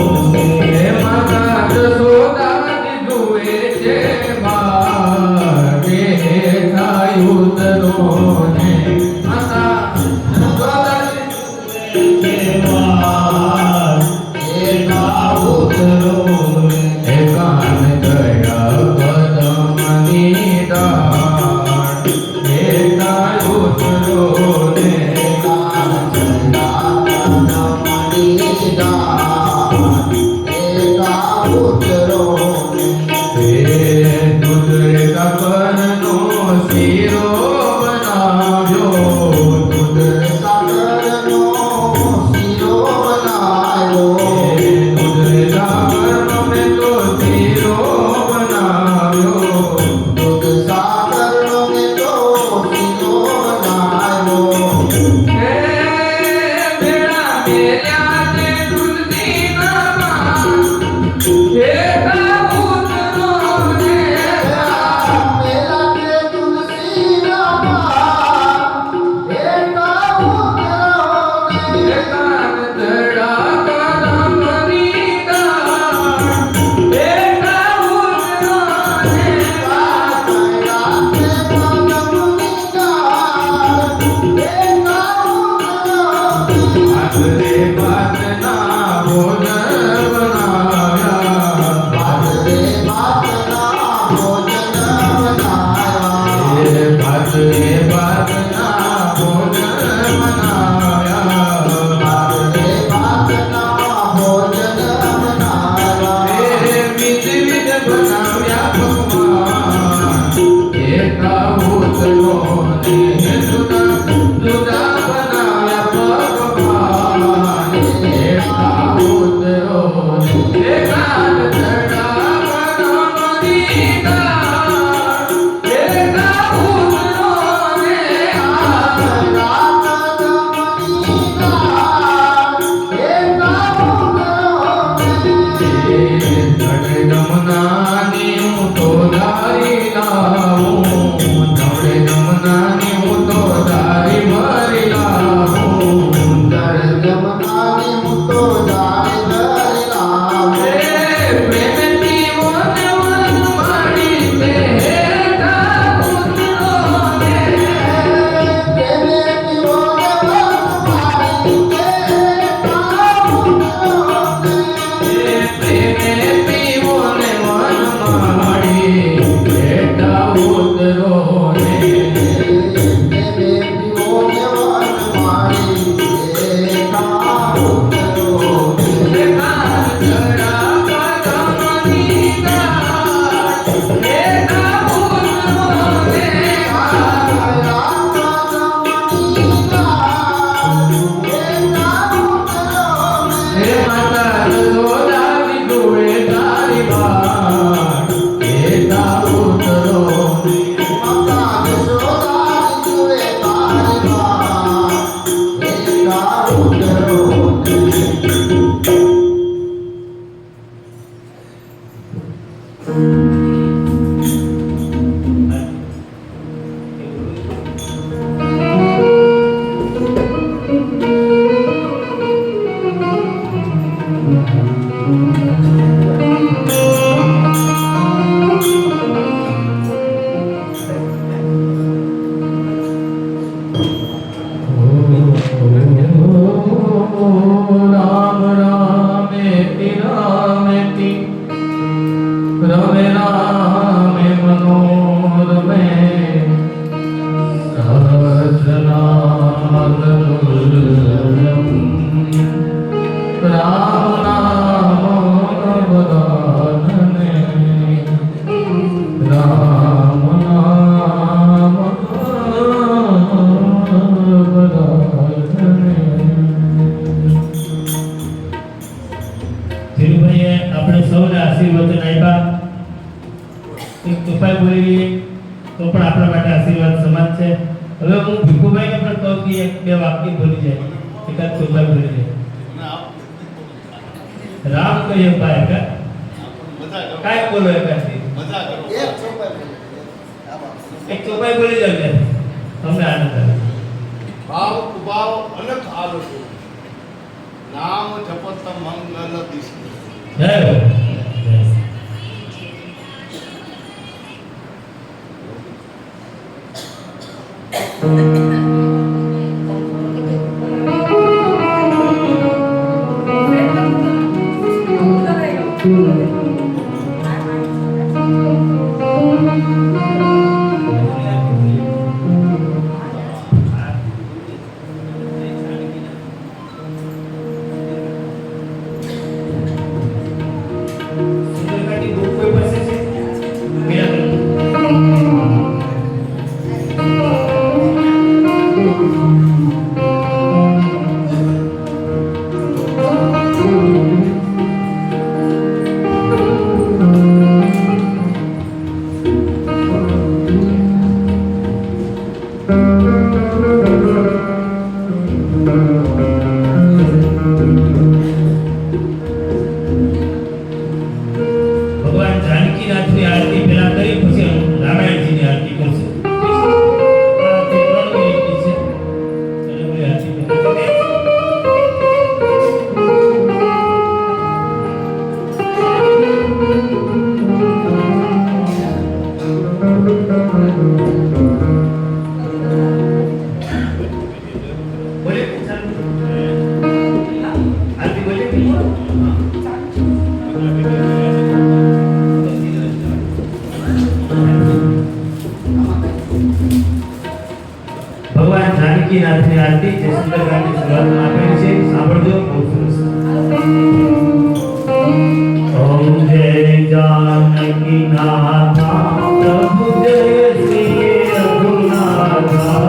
લઈએ તો પણ આપણા માટે આશીર્વાદ સમાન છે. હવે હું ભીખુભાઈને પણ કહું કે એક બે વાક્ય બોલી જાય, એકાદ ચોપાઈ બોલી જાય. રામ કહીએ ભાઈ કા કાંઈ બોલો એકાદથી એક ચોપાઈ બોલી જાવ ત્યારે અમને આનંદ આવે. ભાવ ઉભાવ અલગ આલોચો નામ જપત મંગલ દિશ. જય હો. સુંદરકાંડની બુક કોઈ પાસે છે? મેળા કરો. ભગવાન જાનકીનાથની આરતી પહેલા કરી પછી રામાયણજીની આરતી કરશે. આરતી 3 મિનિટની છે. અને પછી આરતી પહેલા કરી. બોલે આરતી બોલે ભગવાન જાનકીનાથની આરતી જે સુંદરકાંડની શરૂઆતમાં આપેલી છે સાંભળજો. બહુ સરસ. ઓમ જય જાનકીનાથા પ્રભુ જય શ્રી રઘુનાથા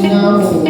Namo